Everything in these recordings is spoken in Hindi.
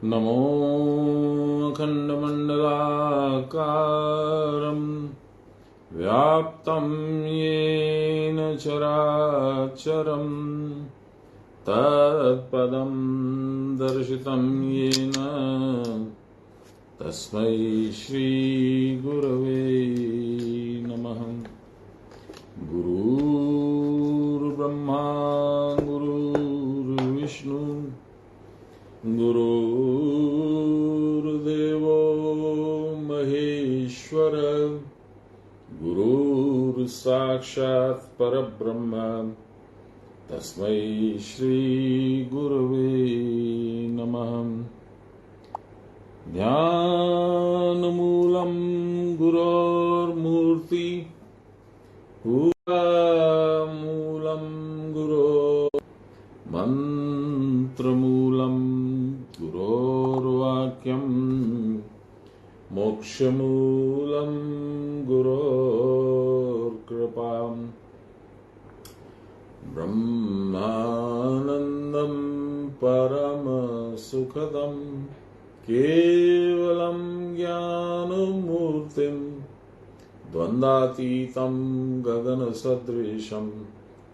नमो अखण्डमण्डलाकारं व्याप्तं येन चराचरं तत्पदं दर्शितं येन तस्मै श्रीगुरवे नमः। गुरुर्ब्रह्मा गुरुर्विष्णु गुरुर्देवो महेश्वर गुरुर्साक्षात् परब्रह्म तस्मै श्रीगुरवे नमः। ध्यानमूलं गुरोर्मूर्ति मूलं गुरो मंत्रमूलं गुरोर्वाक्यं मोक्षमूलं गुरोर्कृपां ब्रह्मानन्दं परमसुखदं केवलं ज्ञानमूर्तिं द्वन्द्वातीतं गगनसदृशं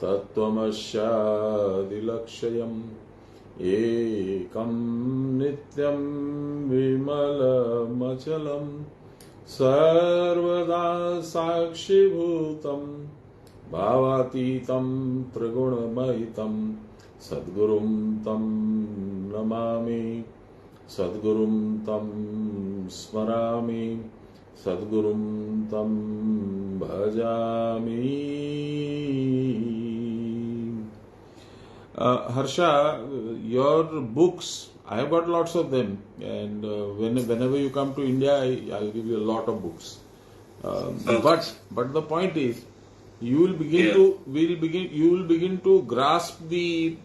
तत्त्वमस्यादिलक्ष्यम् एकं नित्यं विमलमचलं सर्वदा साक्षिभूतं भावातीतं त्रिगुणमयितं सद्गुरुं तं नमामि, सद्गुरुं तं स्मरामि, सद्गुरुं तं भजामि। Harsha, your books, I have got lots of them, and whenever you come to India, I'll give you a lot of books. But the point is, you will begin to grasp the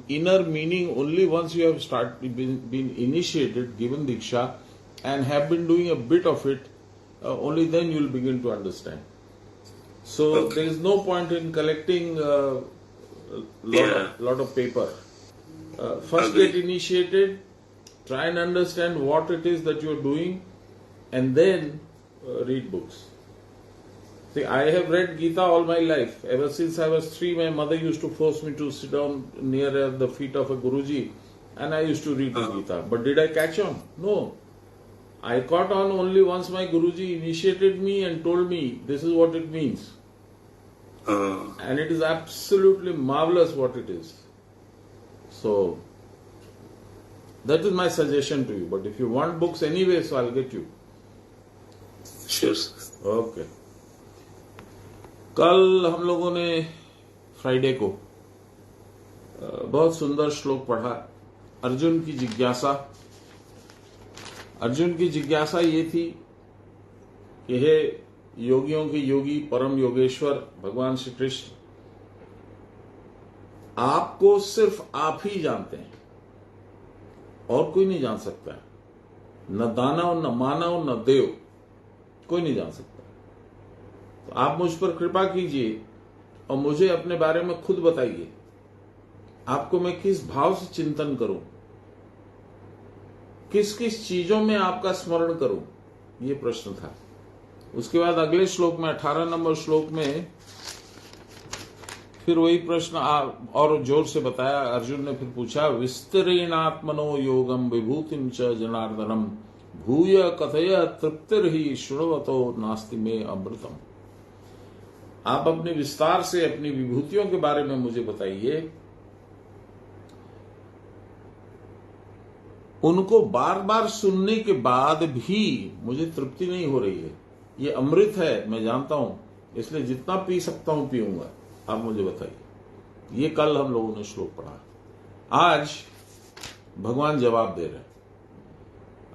inner meaning only once you have been initiated, given diksha, and have been doing a bit of it. Only then you will begin to understand. So there is no point in collecting lot of paper. First get initiated, try and understand what it is that you are doing, and then read books. See, I have read Gita all my life. Ever since I was 3, my mother used to force me to sit down near the feet of a Guruji, and I used to read the Gita. But did I catch on? No. I caught on only once my Guruji initiated me and told me this is what it means. And it is absolutely marvelous what it is. So, that is my suggestion to you. But if you want books anyway, so I'll get you. Sure. Okay. कल हम लोगों ने फ्राइडे को बहुत सुंदर श्लोक पढ़ा, अर्जुन की जिज्ञासा। अर्जुन की जिज्ञासा ये थी कि हे योगियों के योगी परम योगेश्वर भगवान श्री कृष्ण, आपको सिर्फ आप ही जानते हैं और कोई नहीं जान सकता है। न दानव, न मानव, न देव, कोई नहीं जान सकता। तो आप मुझ पर कृपा कीजिए और मुझे अपने बारे में खुद बताइए, आपको मैं किस भाव से चिंतन करूं, किस किस चीजों में आपका स्मरण करूं, ये प्रश्न था। उसके बाद अगले श्लोक में 18 नंबर श्लोक में फिर वही प्रश्न और जोर से बताया। अर्जुन ने फिर पूछा, विस्तरेणात्मनो योगम विभूतिम च जनार्दनम भूय कथय तृप्तिर्हि शृण्वतो नास्ति में अमृतम। आप अपने विस्तार से अपनी विभूतियों के बारे में मुझे बताइए, उनको बार बार सुनने के बाद भी मुझे तृप्ति नहीं हो रही है। ये अमृत है, मैं जानता हूं, इसलिए जितना पी सकता हूं पीऊंगा, आप मुझे बताइए। ये कल हम लोगों ने श्लोक पढ़ा। आज भगवान जवाब दे रहे हैं।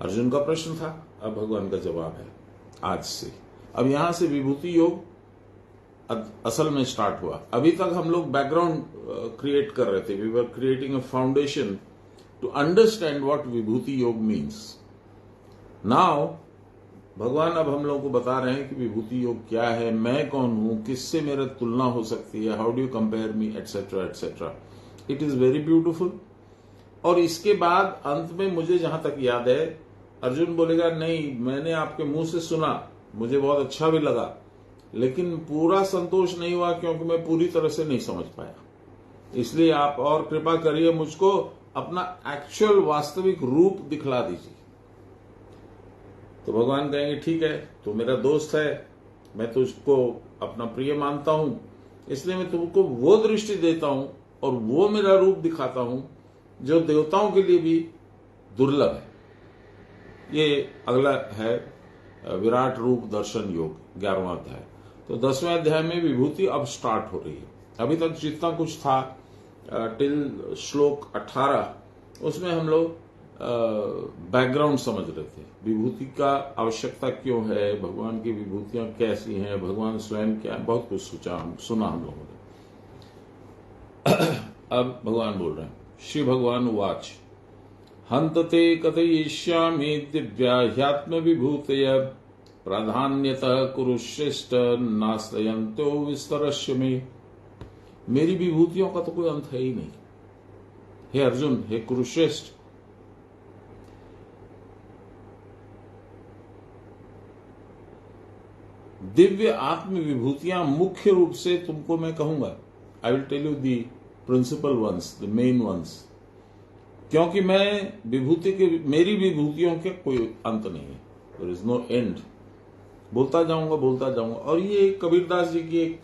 अर्जुन का प्रश्न था, अब भगवान का जवाब है आज से। अब यहां से विभूति योग असल में स्टार्ट हुआ। अभी तक हम लोग बैकग्राउंड क्रिएट कर रहे थे। We were creating a foundation to understand what vibhuti yoga means. Now भगवान अब हम लोगों को बता रहे हैं कि विभूति योग क्या है, मैं कौन हूं, किससे मेरा तुलना हो सकती है, how do you compare me, etcetera etcetera. It is very beautiful और इसके बाद अंत में मुझे जहां तक याद है, अर्जुन बोलेगा नहीं, मैंने आपके मुंह से सुना, मुझे बहुत अच्छा भी लगा, लेकिन पूरा संतोष नहीं हुआ क्योंकि मैं पूरी तरह से नहीं समझ पाया। इसलिए आप और कृपा करिए, मुझको अपना एक्चुअल वास्तविक रूप दिखला दीजिए। तो भगवान कहेंगे ठीक है, तू मेरा दोस्त है, मैं तुझको अपना प्रिय मानता हूं, इसलिए मैं तुमको वो दृष्टि देता हूं और वो मेरा रूप दिखाता हूं जो देवताओं के लिए भी दुर्लभ है। ये अगला है विराट रूप दर्शन योग, 11वां अध्याय। तो 10वें अध्याय में विभूति अब स्टार्ट हो रही है। अभी तक जितना कुछ था टिल श्लोक 18, उसमें हम लोग बैकग्राउंड समझ रहे थे, विभूति का आवश्यकता क्यों है, भगवान की विभूतियां कैसी हैं, भगवान स्वयं क्या है, बहुत कुछ सुना हम लोगों ने। अब भगवान बोल रहे हैं, श्री भगवान उवाच हंतते कथयिष्यामि दिव्याह्यात्म विभूतय प्राधान्यतः कुरुश्रेष्ठ नाश्रयन्तो विस्तरस्य में। मेरी विभूतियों का तो कोई अंत है ही नहीं। हे अर्जुन, हे कुरुश्रेष्ठ, दिव्य आत्म विभूतियां मुख्य रूप से तुमको मैं कहूंगा, I will tell you the principal ones, the main ones, क्योंकि मैं मेरी विभूतियों के कोई अंत नहीं है, देयर इज नो एंड। बोलता जाऊंगा। और ये कबीरदास जी की एक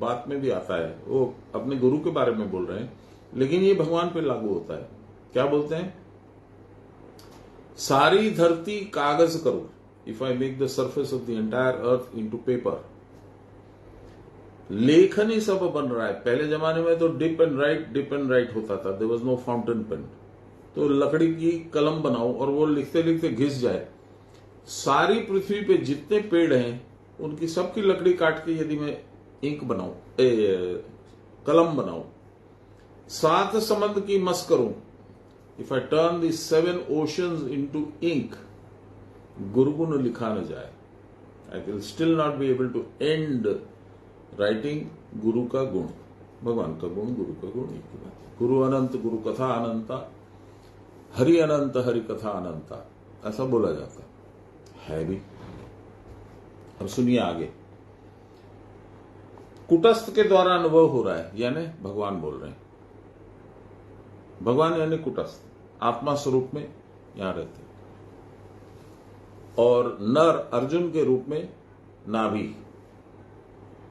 बात में भी आता है, वो अपने गुरु के बारे में बोल रहे हैं, लेकिन ये भगवान पे लागू होता है। क्या बोलते हैं? सारी धरती कागज करो, if I make the surface of the entire earth into paper. लेखन ही सब बन रहा है। पहले जमाने में तो डिप एंड राइट होता था, there was no fountain pen. तो लकड़ी की कलम बनाओ और वो लिखते लिखते घिस जाए। सारी पृथ्वी पे जितने पेड़ हैं उनकी सबकी लकड़ी काट के यदि मैं इंक बनाऊं, कलम बनाऊं, 7 समुद्र की मस करूं, if I turn the 7 oceans into ink, गुरुगुण लिखा न जाए। I will still not be able to end writing गुरु का गुण, भगवान का गुण, गुरु का गुण, एक ही बात है। गुरु अनंत, गुरु कथा अनंता, हरि अनंत, हरि कथा अनंता, ऐसा बोला जाता है भी। अब सुनिए आगे, कुटस्थ के द्वारा अनुभव हो रहा है, यानी भगवान बोल रहे हैं। भगवान यानी कुटस्थ, आत्मा स्वरूप में यहां रहते, और नर अर्जुन के रूप में नाभि,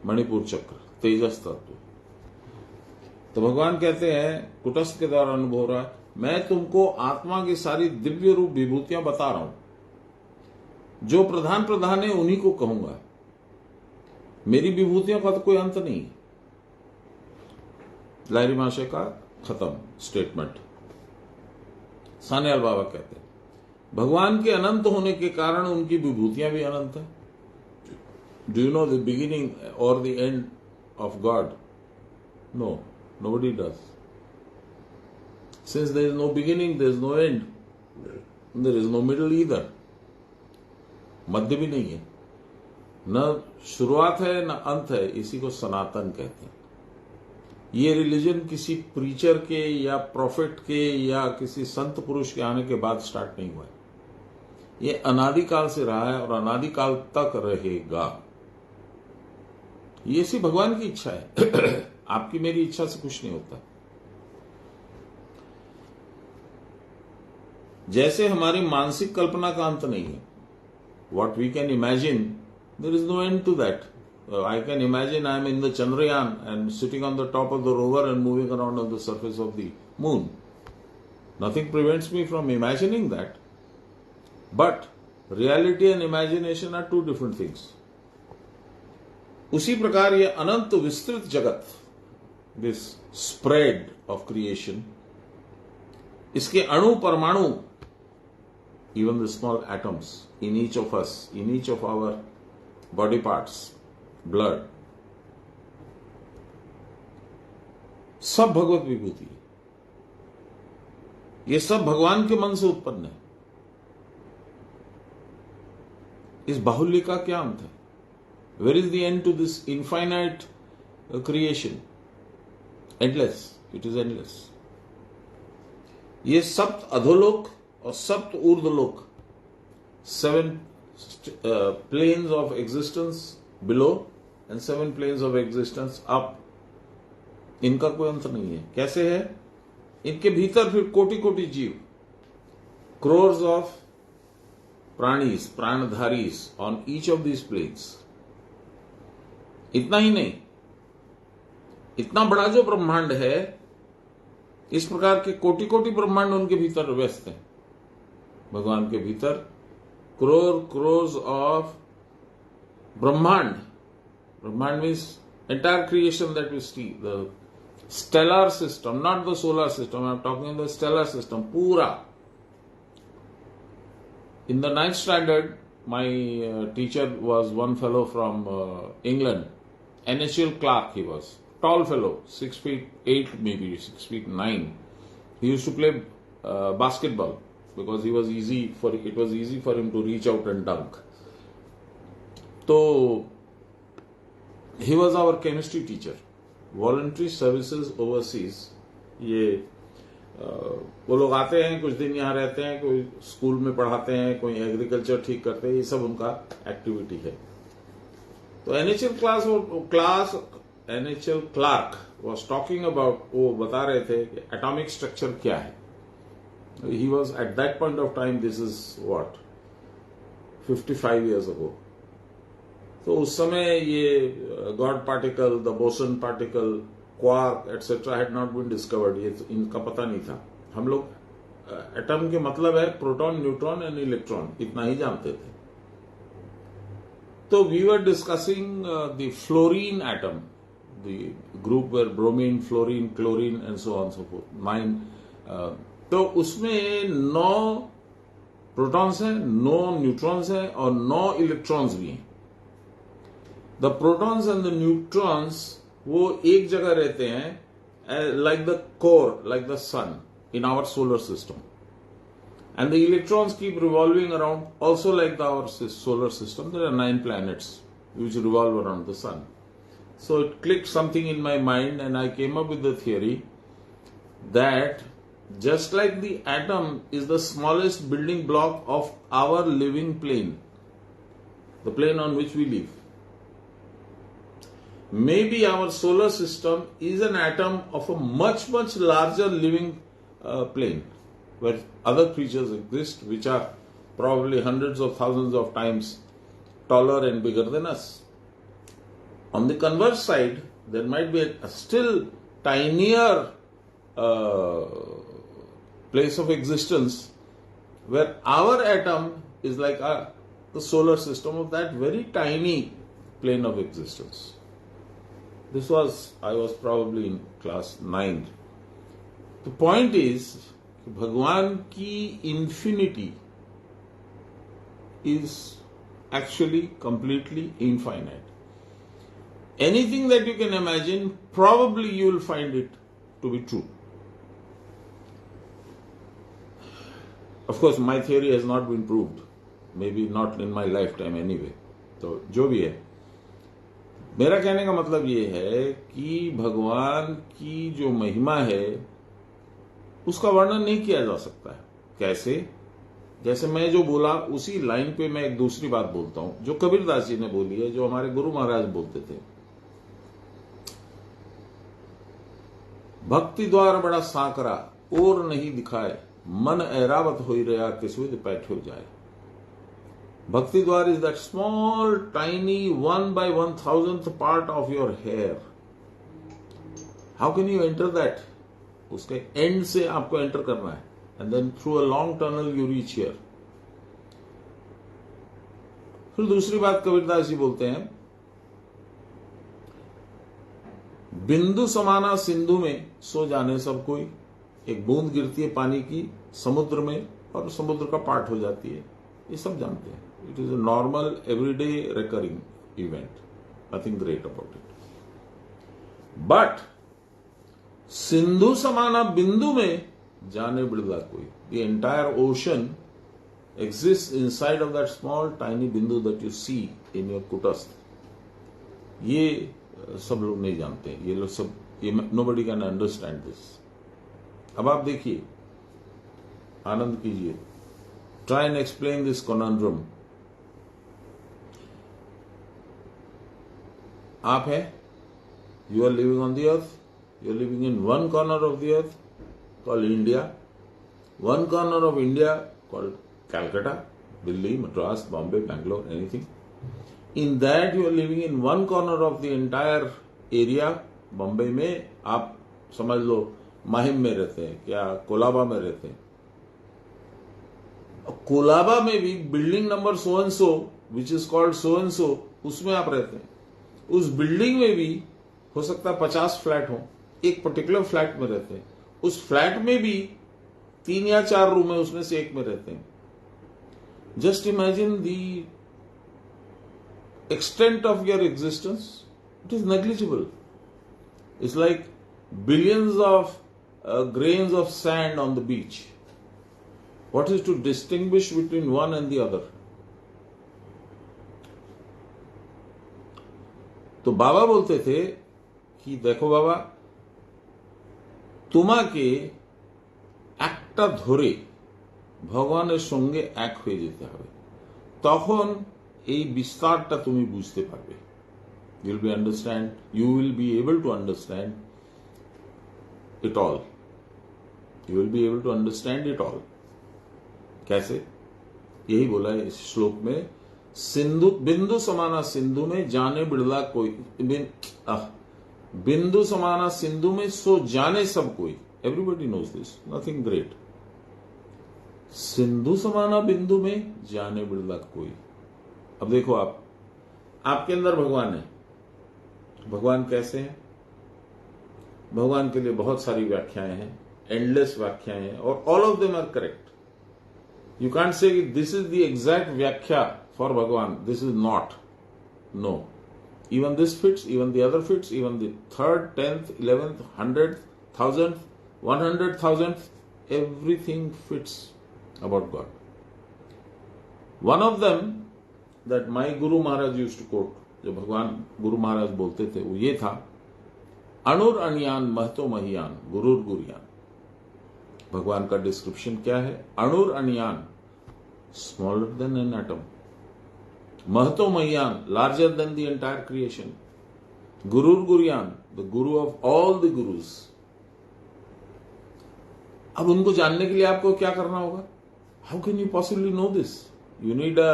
मणिपुर चक्र, तेजस तत्व। तो भगवान कहते हैं कुटस्थ के द्वारा अनुभव हो रहा है, मैं तुमको आत्मा की सारी दिव्य रूप विभूतियां बता रहा हूं, जो प्रधान है उन्हीं को कहूंगा। मेरी विभूतियों का तो कोई अंत नहीं। लाहिरी महाशय का खत्म स्टेटमेंट। सान्याल बाबा कहते हैं भगवान के अनंत होने के कारण उनकी विभूतियां भी अनंत है। Do you know the beginning और the end of God? No, nobody does. Since there is no beginning, there is no end. There is no middle either. मध्य भी नहीं है, न शुरुआत है न अंत है। इसी को सनातन कहते हैं। ये रिलीजन किसी प्रीचर के या प्रॉफिट के या किसी संत पुरुष के आने के बाद स्टार्ट नहीं हुआ है। ये अनादिकाल से रहा है और अनादिकाल तक रहेगा। ये सिर्फ भगवान की इच्छा है। आपकी मेरी इच्छा से कुछ नहीं होता। जैसे हमारी मानसिक कल्पना का अंत नहीं है, what we can imagine, there is no end to that. I can imagine I am in the Chandrayaan and sitting on the top of the rover and moving around on the surface of the moon. Nothing prevents me from imagining that. But reality and imagination are two different things. उसी प्रकार ये अनंत विस्तृत जगत, this spread of creation, इसके अणु परमाणु, even the small atoms in each of us, in each of our body parts, blood, सब भगवत विभूति है। ये सब भगवान के मन से उत्पन्न है। इस बाहुल्य का क्या अंत है? Where is the end to this infinite creation? Endless. It is endless. ये सप्त अधोलोक और सप्त ऊर्ध्वलोक, 7 planes of existence below and 7 planes of existence up, इनका कोई अंत नहीं है। कैसे है? इनके भीतर फिर कोटि कोटि जीव, crores of प्राणीज, प्राणधारीज on each of these planes. इतना ही नहीं, इतना बड़ा जो ब्रह्मांड है, इस प्रकार के कोटि कोटि ब्रह्मांड उनके भीतर व्यस्त हैं। भगवान के भीतर crores of brahmand. Brahmand means entire creation that we see, the stellar system, not the solar system, I am talking the stellar system पूरा। In the 9th standard, my teacher was one fellow from England, NHL Clark he was. Tall fellow, 6 feet 8 maybe, 6 feet 9. He used to play basketball because it was easy for him to reach out and dunk. So, he was our chemistry teacher. Voluntary services overseas. ये वो लोग आते हैं, कुछ दिन यहाँ रहते हैं, कोई स्कूल में पढ़ाते हैं, कोई एग्रीकल्चर ठीक करते हैं, ये सब उनका एक्टिविटी है। तो NHL Clarke was talking about, वो बता रहे थे कि एटॉमिक स्ट्रक्चर क्या है। He was at that point of time, this is what 55 years ago। तो उस समय ये God particle, the boson particle, quark etcetera had not been discovered, ये इनका पता नहीं था। हम लोग एटम के मतलब है प्रोटॉन, न्यूट्रॉन एंड इलेक्ट्रॉन, इतना ही जानते थे। तो we were discussing the fluorine atom, the group where bromine, fluorine, chlorine and so on so forth, 9। तो उसमें 9 प्रोटॉन्स हैं, 9 न्यूट्रॉन्स हैं और 9 इलेक्ट्रॉन्स भी हैं। The protons and the neutrons वो एक जगह रहते हैं, like the core, like the sun in our solar system, and the electrons keep revolving around also like our solar system. There are 9 planets which revolve around the sun. So it clicked something in my mind and I came up with the theory that just like the atom is the smallest building block of our living plane, the plane on which we live, maybe our solar system is an atom of a much larger living plane where other creatures exist which are probably hundreds of thousands of times taller and bigger than us. On the converse side, there might be a still tinier place of existence where our atom is like the solar system of that very tiny plane of existence. I was probably in class 9. The point is, भगवान की infinity is actually completely infinite. Anything that you can imagine, probably you will find it to be true. Of course, my theory has not been proved. Maybe not in my lifetime anyway. तो जो भी है, मेरा कहने का मतलब ये है कि भगवान की जो महिमा है उसका वर्णन नहीं किया जा सकता है। कैसे? जैसे मैं जो बोला उसी लाइन पे मैं एक दूसरी बात बोलता हूं जो कबीरदास जी ने बोली है, जो हमारे गुरु महाराज बोलते थे, भक्ति द्वार बड़ा सांकरा और नहीं दिखाए, मन ऐरावत हो रहा किस्विद पैठ हो जाए। Bhakti Dwar is that small, tiny 1 by 1,000th part of your hair. How can you enter that? उसके end से आपको enter करना है, and then through a long tunnel you reach here. फिर दूसरी बात कबीरदास जी बोलते हैं, बिंदु समाना सिंधु में सो जाने सब कोई। एक बूंद गिरती है पानी की समुद्र में और समुद्र का पार्ट हो जाती है, ये सब जानते हैं। It is a normal, everyday, recurring event. Nothing great about it. But Sindhu समाना बिंदु में जाने बिड़ला कोई। The entire ocean exists inside of that small, tiny bindu that you see in your kutastha. ये सब लोग नहीं जानते, ये लोग सब, ये nobody can understand this. अब आप देखिए, आनंद कीजिए, try and explain this conundrum. आप है, you are living on the earth, you are living in one corner of the earth called India, one corner of India called Calcutta, Delhi, Madras, Bombay, Bangalore, anything. In that you are living in one corner of the entire area. Bombay में आप समझ लो माहिम में रहते हैं, क्या कोलाबा में रहते हैं. कोलाबा में भी building number so and so which is called so and so, उसमें आप रहते हैं. उस बिल्डिंग में भी हो सकता है 50 फ्लैट हो, एक पर्टिकुलर फ्लैट में रहते हैं. उस फ्लैट में भी 3 या 4 रूम है, उसमें से एक में रहते हैं. Just imagine the extent of your existence. It is negligible. It's like billions of grains of sand on the beach. What is to distinguish between one and the other? तो बाबा बोलते थे कि देखो बाबा, তোমাকে একটা ধরে ভগবানের সঙ্গে এক হয়ে যেতে হবে, তখন এই বিস্তারটা তুমি বুঝতে পারবে. You will be able to understand it all. You will be able to understand it all. कैसे? यही बोला है इस श्लोक में. सिंधु बिंदु समाना सिंधु में जाने बिड़ला कोई, बिंदु समाना सिंधु में सो जाने सब कोई. Everybody knows this. Nothing great. Sindhu समाना बिंदु में जाने बिड़ला कोई. अब देखो, आपके अंदर भगवान है. भगवान कैसे हैं? भगवान के लिए बहुत सारी व्याख्याएं हैं, एंडलेस व्याख्याएं हैं, और all of them are correct. You can't say this is the exact vyakhya for Bhagwan. This is not. No, even this fits, even the other fits, even the 3rd, 10th, 11th, 100th, 1000th, 100,000th, everything fits about God. One of them that my Guru Maharaj used to quote, जो भगवान गुरु महाराज बोलते थे, वो ये था, अणुर अणियान महतो महियान गुरुर गुरियान. भगवान का डिस्क्रिप्शन क्या है? अणुर अणियान, स्मॉलर देन एन एटम. महतो महियान, larger than the entire creation. गुरुर गुरियान, the guru of all the gurus. अब उनको जानने के लिए आपको क्या करना होगा? How can you possibly know this? You need a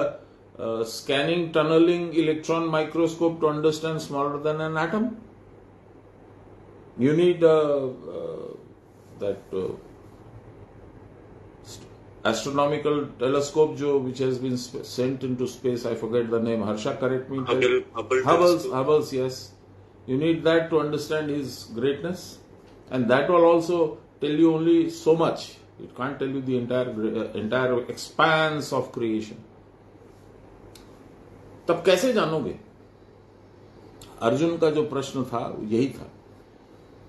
scanning tunneling electron microscope to understand smaller than an atom. You need that astronomical telescope which has been sent into space. I forget the name. Harsha, correct me. Hubble's, yes. You need that to understand his greatness, and that will also tell you only so much. It can't tell you the entire expanse of creation. तब कैसे जानोगे? अर्जुन का जो प्रश्न था यही था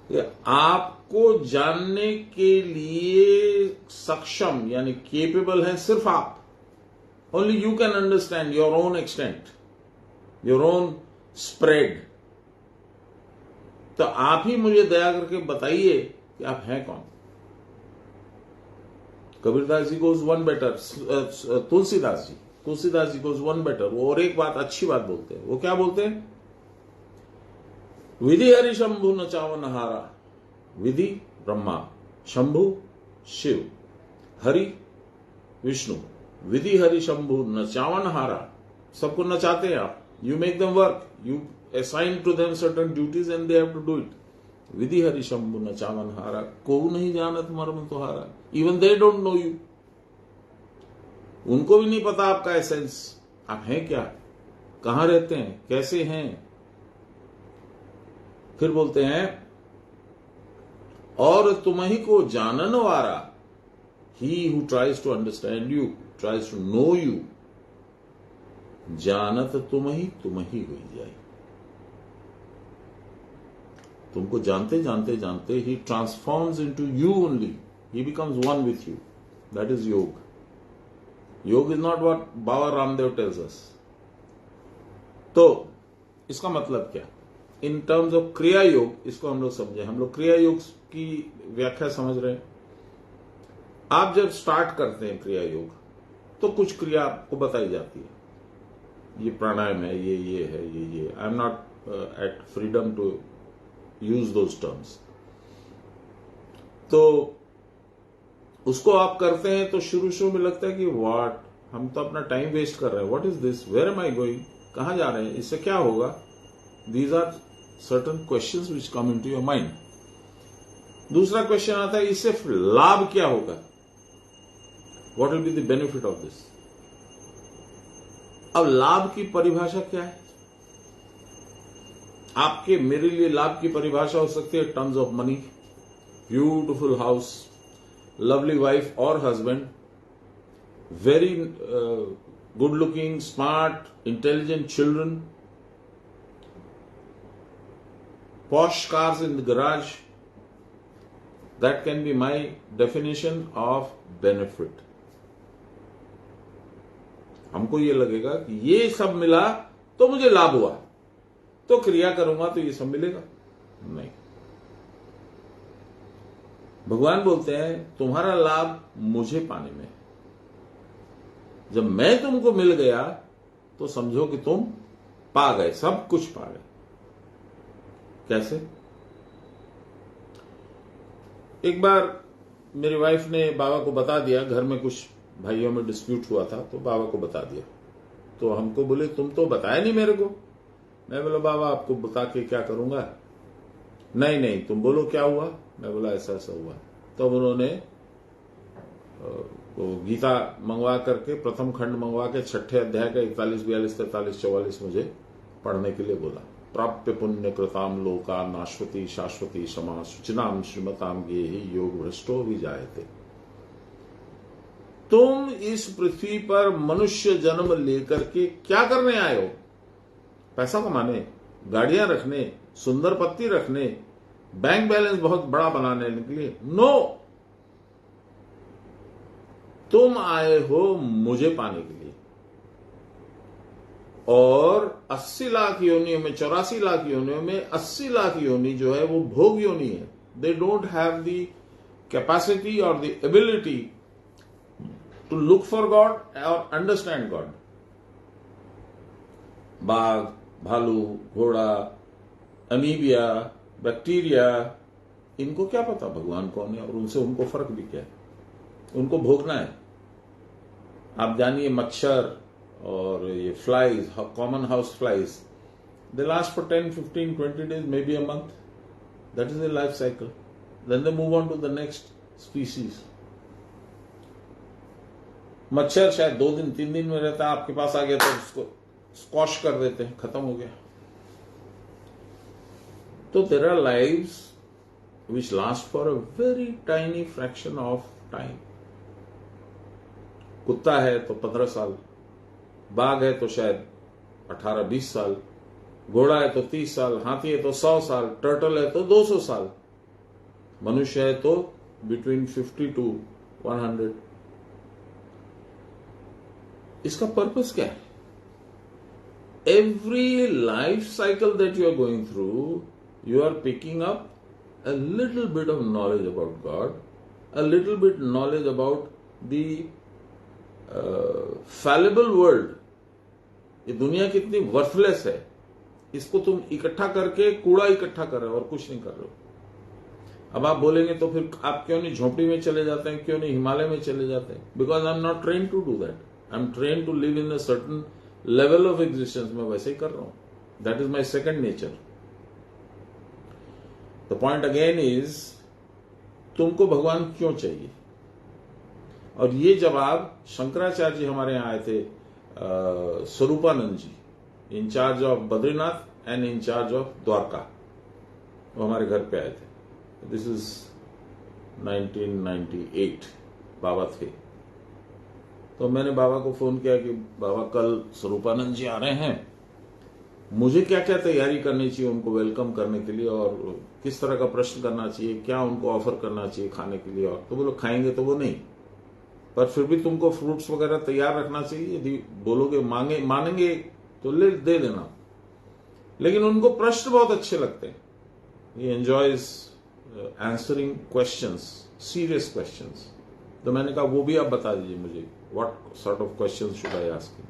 कि आपको जानने के लिए सक्षम यानी केपेबल है सिर्फ आप. Only you can understand your own extent, your own spread. तो आप ही मुझे दया करके बताइए कि आप हैं कौन. Kabirdas ji goes one better. Tulsidas ji goes one better. वो और एक बात, अच्छी बात बोलते हैं. वो क्या बोलते हैं? विधि हरि शंभु नचावन हारा. विधि ब्रह्मा, शंभु शिव, हरि विष्णु. विधि हरि शंभु नचावन हारा. सबको नचाते हैं आप. You make them work, you assign to them certain duties and they have to do it. Vidhi Hari Shambhu नचावन हारा. को नहीं जानत मर्म तुम्हारा. Even they don't know you. उनको भी नहीं पता आपका एसेंस. आप हैं क्या, कहां रहते हैं, कैसे हैं. फिर बोलते हैं, और तुम्ही को जानन वारा. He who tries to understand you, tries to know you. जानत तुम्ही हुई जाए. तुमको जानते जानते जानते ही transforms into you only. He becomes one with you. That is yoga. Yoga is not what Baba Ramdev tells us. तो इसका मतलब क्या? इन टर्म्स ऑफ क्रिया योग, इसको हम लोग समझे. हम लोग क्रिया योग की व्याख्या समझ रहे हैं. आप जब स्टार्ट करते हैं क्रिया योग तो कुछ क्रिया आपको बताई जाती है, ये प्राणायाम है, ये है, ये I am not at freedom to use those terms. तो उसको आप करते हैं तो शुरू में लगता है कि व्हाट, हम तो अपना टाइम वेस्ट कर रहे हैं, what is this, where am I going, कहां जा रहे हैं, इससे क्या होगा। These are certain questions which come into your mind. दूसरा क्वेश्चन आता है, इससे लाभ क्या होगा, what will be the benefit of this. अब लाभ की परिभाषा क्या है। आपके मेरे लिए लाभ की परिभाषा हो सकती है tons of money, beautiful house, lovely wife और husband, very good looking, smart, intelligent children, posh cars in the garage. That can be my definition of benefit. हमको ये लगेगा कि ये सब मिला तो मुझे लाभ हुआ, तो क्रिया करूंगा तो ये सब मिलेगा, नहीं। भगवान बोलते हैं तुम्हारा लाभ मुझे पाने में। जब मैं तुमको मिल गया तो समझो कि तुम पा गए, सब कुछ पा गए। कैसे। एक बार मेरी वाइफ ने बाबा को बता दिया, घर में कुछ भाइयों में डिस्प्यूट हुआ था तो बाबा को बता दिया। तो हमको बोले तुम तो बताया नहीं मेरे को। मैं बोला बाबा आपको बता के क्या करूंगा। नहीं तुम बोलो क्या हुआ। मैं बोला ऐसा ऐसा हुआ। तब उन्होंने गीता मंगवा करके प्रथम खंड मंगवा के 6ठे अध्याय का 41, 42, 43, 44 मुझे पढ़ने के लिए बोला। प्राप्य पुण्य कृताम लोका नाश्वती शाश्वती क्षमा शुचिनाम श्रीमताम गेहि योग भ्रष्टो भी जायते। तुम इस पृथ्वी पर मनुष्य जन्म लेकर के क्या करने आए हो। पैसा कमाने, गाड़ियां रखने, सुंदर पत्ती रखने, बैंक बैलेंस बहुत बड़ा बनाने के लिए? नो, तुम आए हो मुझे पाने के लिए। और 80 लाख योनियों में, 84 लाख योनियों में 80 लाख योनि जो है वो भोग योनि है। They don't have the capacity और the ability to look for God और अंडरस्टैंड गॉड। बाघ, भालू, घोड़ा, अमीबिया, बैक्टीरिया, इनको क्या पता भगवान कौन है और उनसे उनको फर्क भी क्या है। उनको भोगना है। आप जानिए मच्छर और ये flies, common house flies, they last for 10, 15, 20 days, maybe a month. That is the life cycle. Then they move on to the next species. मच्छर शायद 2 दिन 3 दिन में रहता है, आपके पास आ गया तो उसको स्क्वॉश कर देते हैं, खत्म हो गया। तो there are lives which last for a very tiny fraction of time. कुत्ता है तो 15 साल, बाघ है तो शायद 18-20 साल, घोड़ा है तो 30 साल, हाथी है तो 100 साल, टर्टल है तो 200 साल, मनुष्य है तो between 50 to 100। इसका पर्पस क्या है? Every life cycle that you are going through, you are picking up a little bit of knowledge about God, a little bit knowledge about the fallible world. ये दुनिया कितनी वर्थलेस है, इसको तुम इकट्ठा करके कूड़ा इकट्ठा कर रहे हो और कुछ नहीं कर रहे हो। अब आप बोलेंगे तो फिर आप क्यों नहीं झोपड़ी में चले जाते हैं, क्यों नहीं हिमालय में चले जाते हैं? Because I am not train to do that. I am train to live in a certain level of existence. मैं वैसे ही कर रहा हूं। That is my second nature. The point again is, तुमको भगवान क्यों चाहिए? और ये जवाब शंकराचार्य जी हमारे यहां आए थे, Swaroopanand ji, incharge of Badrinath and incharge of Dwarka, वो हमारे घर पे आए थे। दिस इज 1998 बाबा थे। तो मैंने बाबा को फोन किया कि बाबा कल स्वरूपानंद जी आ रहे हैं, मुझे क्या क्या तैयारी करनी चाहिए उनको वेलकम करने के लिए, और किस तरह का प्रश्न करना चाहिए, क्या उनको ऑफर करना चाहिए खाने के लिए। और तो बोलो खाएंगे तो वो नहीं, पर फिर भी तुमको फ्रूट्स वगैरह तैयार रखना चाहिए। यदि बोलोगे मानेंगे तो ले दे देना। लेकिन उनको प्रश्न बहुत अच्छे लगते हैं। He enjoys answering questions, serious questions. तो मैंने कहा वो भी आप बता दीजिए मुझे, what sort of question should I ask.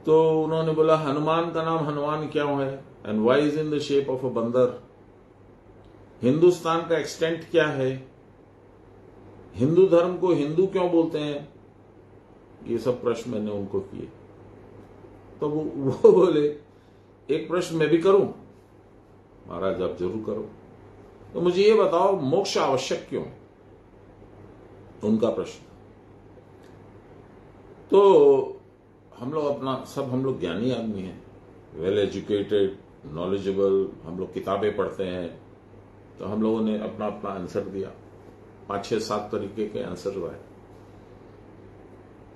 तो उन्होंने बोला हनुमान का नाम हनुमान क्यों है, and why is in the shape of a bandar, Hindustan का एक्सटेंट क्या है, हिंदू धर्म को हिंदू क्यों बोलते हैं, ये सब प्रश्न मैंने उनको किए। तो वो बोले एक प्रश्न मैं भी करूं। महाराज आप जरूर करो। तो मुझे ये बताओ मोक्ष आवश्यक क्यों, उनका प्रश्न। तो हम लोग ज्ञानी आदमी हैं, वेल एजुकेटेड, नॉलेजेबल, हम लोग किताबें पढ़ते हैं, तो हम लोगों ने अपना अपना आंसर दिया, 5, 6, 7 तरीके के आंसर आए।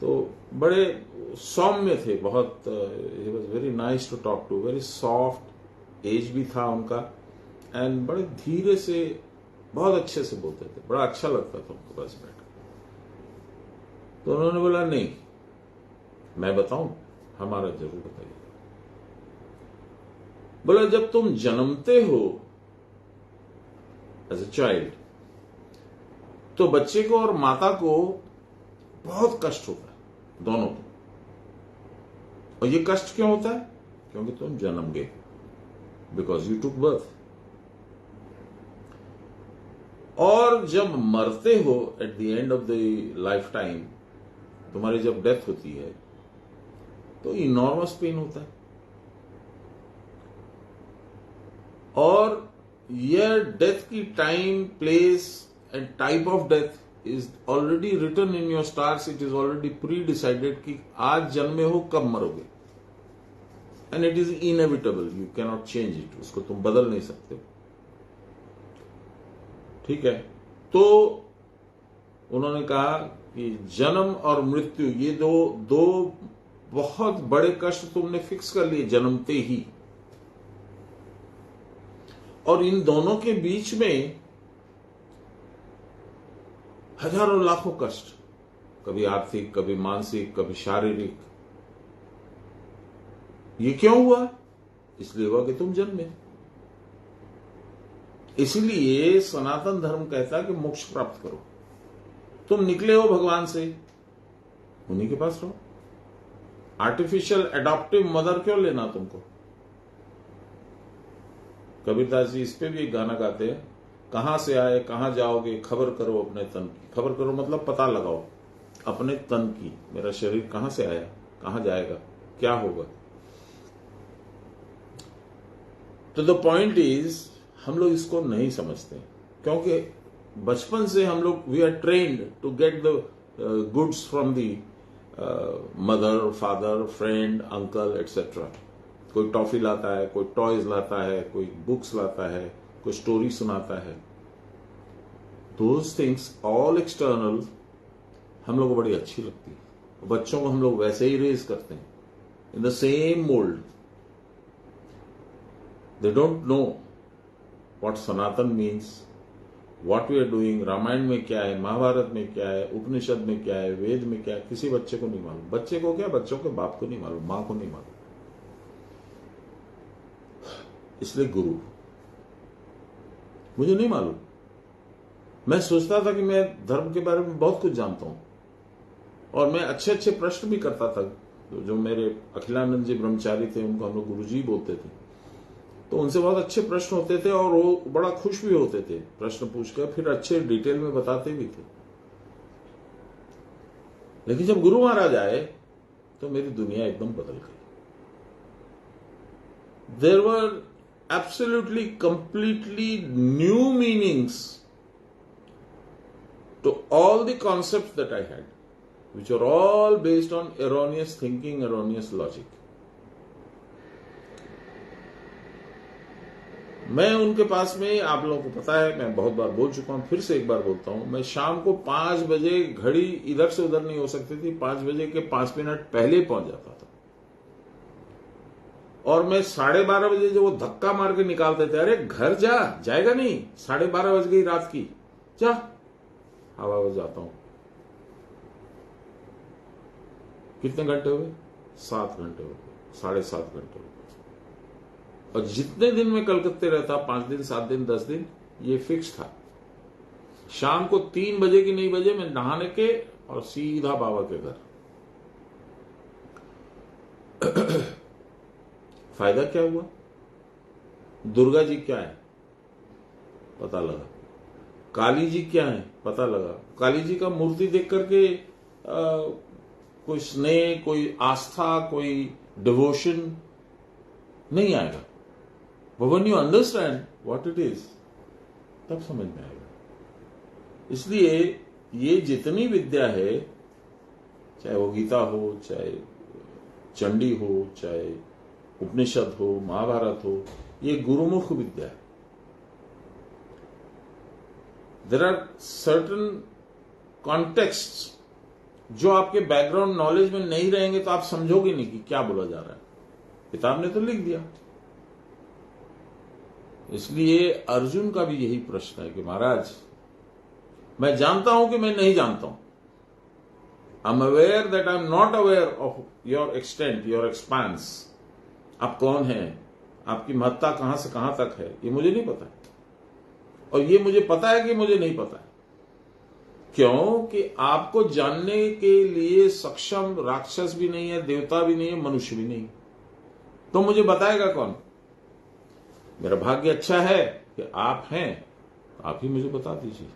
तो बड़े सौम्य थे, बहुत ही was very nice to talk to, very soft, age भी था उनका, एंड बड़े धीरे से बहुत अच्छे से बोलते थे, बड़ा अच्छा लगता था उनको पास बैठ। तो उन्होंने बोला नहीं मैं बताऊं, हमारा जरूर बताइए। बोला जब तुम जन्मते हो एज अ चाइल्ड, तो बच्चे को और माता को बहुत कष्ट होता है, दोनों को। और ये कष्ट क्यों होता है, क्योंकि तुम जन्म गए, बिकॉज यू टुक बर्थ। और जब मरते हो at the end of the life time, तुम्हारी जब डेथ होती है, तो इनॉर्मस पेन होता है। और यह डेथ की time, place and type of death is already written in your stars, it is already predecided कि आज जन्मे हो कब मरोगे, and it is inevitable, you can not change it, उसको तुम बदल नहीं सकते हो। ठीक है, तो उन्होंने कहा कि जन्म और मृत्यु, ये दो बहुत बड़े कष्ट तुमने फिक्स कर लिए जन्मते ही, और इन दोनों के बीच में हजारों लाखों कष्ट, कभी आर्थिक, कभी मानसिक, कभी शारीरिक। ये क्यों हुआ, इसलिए हुआ कि तुम जन्मे। इसीलिए सनातन धर्म कहता है कि मोक्ष प्राप्त करो। तुम निकले हो भगवान से, उन्हीं के पास रहो। आर्टिफिशियल एडॉप्टिव मदर क्यों लेना तुमको। कबीरदास जी इस पे भी एक गाना गाते हैं, कहां से आए कहां जाओगे, खबर करो अपने तन की। खबर करो मतलब पता लगाओ अपने तन की, मेरा शरीर कहां से आया, कहां जाएगा, क्या होगा। तो द पॉइंट इज, हम लोग इसको नहीं समझते, क्योंकि बचपन से हम लोग we are trained to get the goods from the mother, father, friend, uncle etcetera. कोई टॉफी लाता है, कोई टॉयज लाता है, कोई बुक्स लाता है, कोई स्टोरी सुनाता है। दोज थिंग्स ऑल एक्सटर्नल हम लोग को बड़ी अच्छी लगती है। बच्चों को हम लोग वैसे ही रेज करते हैं, in the same mould. They don't know what Sanatan means, what we are doing. Ramayana में क्या है, महाभारत में क्या है, उपनिषद में क्या है, वेद में क्या है, किसी बच्चे को नहीं मालूम। बच्चे को क्या, बच्चों के बाप को नहीं मालूम, मां को नहीं मालूम। इसलिए गुरु, मुझे नहीं मालूम। मैं सोचता था कि मैं धर्म के बारे में बहुत कुछ जानता हूं, और मैं अच्छे अच्छे प्रश्न भी करता था। जो मेरे अखिलानंद जी ब्रह्मचारी थे, उनको हम लोग गुरुजी बोलते थे, तो उनसे बहुत अच्छे प्रश्न होते थे, और वो बड़ा खुश भी होते थे प्रश्न पूछकर, फिर अच्छे डिटेल में बताते भी थे। लेकिन जब गुरु महाराज आए तो मेरी दुनिया एकदम बदल गई। There were absolutely completely new meanings to all the concepts that I had, which are all based on erroneous thinking, erroneous logic. मैं उनके पास में, आप लोगों को पता है, मैं बहुत बार बोल चुका हूं, फिर से एक बार बोलता हूं, मैं शाम को 5 बजे, घड़ी इधर से उधर नहीं हो सकती थी, 5 बजे के 5 मिनट पहले पहुंच जाता था। और मैं 12:30 बजे जो वो धक्का मार के निकालते थे, अरे घर जा, जाएगा नहीं, 12:30 बज गई रात की, जा, हवा बज जाता हूं। कितने घंटे हुए, 7 घंटे हो गए, 7.5 घंटे हो गए। और जितने दिन मैं कलकत्ते रहता, 5 दिन, 7 दिन, 10 दिन, ये फिक्स था शाम को 3 बजे की नहीं बजे मैं नहाने के और सीधा बाबा के घर। फायदा क्या हुआ? दुर्गा जी क्या है पता लगा, काली जी क्या है पता लगा। काली जी का मूर्ति देख करके कोई स्नेह, कोई आस्था, कोई डिवोशन नहीं आएगा। But when you understand what it is, तब समझ में आएगा। इसलिए ये जितनी विद्या है, चाहे वो गीता हो, चाहे चंडी हो, चाहे उपनिषद हो, महाभारत हो, ये गुरुमुख विद्या है। देयर आर सर्टन कॉन्टेक्स्ट जो आपके बैकग्राउंड नॉलेज में नहीं रहेंगे तो आप समझोगे नहीं कि क्या बोला जा रहा है। किताब ने तो लिख दिया। इसलिए अर्जुन का भी यही प्रश्न है कि महाराज, मैं जानता हूं कि मैं नहीं जानता हूं। I am aware that I am not aware of your extent, your expanse. आप कौन हैं, आपकी महत्ता कहां से कहां तक है, ये मुझे नहीं पता। और ये मुझे पता है कि मुझे नहीं पता है। क्यों कि आपको जानने के लिए सक्षम राक्षस भी नहीं है, देवता भी नहीं है, मनुष्य भी नहीं। तो मुझे बताएगा कौन? मेरा भाग्य अच्छा है कि आप हैं, आप ही मुझे बता दीजिए।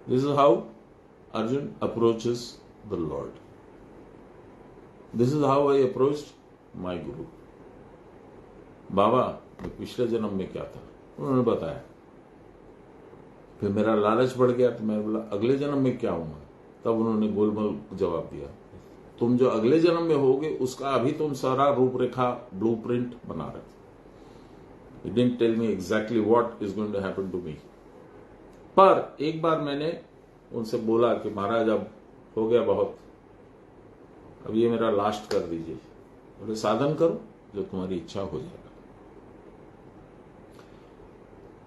This is how Arjun approaches the Lord. This is how I approached my गुरु। बाबा, मैं पिछले जन्म में क्या था, उन्होंने बताया। फिर मेरा लालच बढ़ गया तो मैं बोला अगले जन्म में क्या हूंगा। तब उन्होंने गोलमोल जवाब दिया, तुम जो अगले जन्म में होगे उसका अभी तुम सारा रूपरेखा, ब्लूप्रिंट बना रहे थे। He didn't tell me exactly what is going to happen to me. पर एक बार मैंने उनसे बोला कि महाराज अब हो गया बहुत, अब ये मेरा लास्ट कर दीजिए। बोले साधन करो, जो तुम्हारी इच्छा हो जाएगा।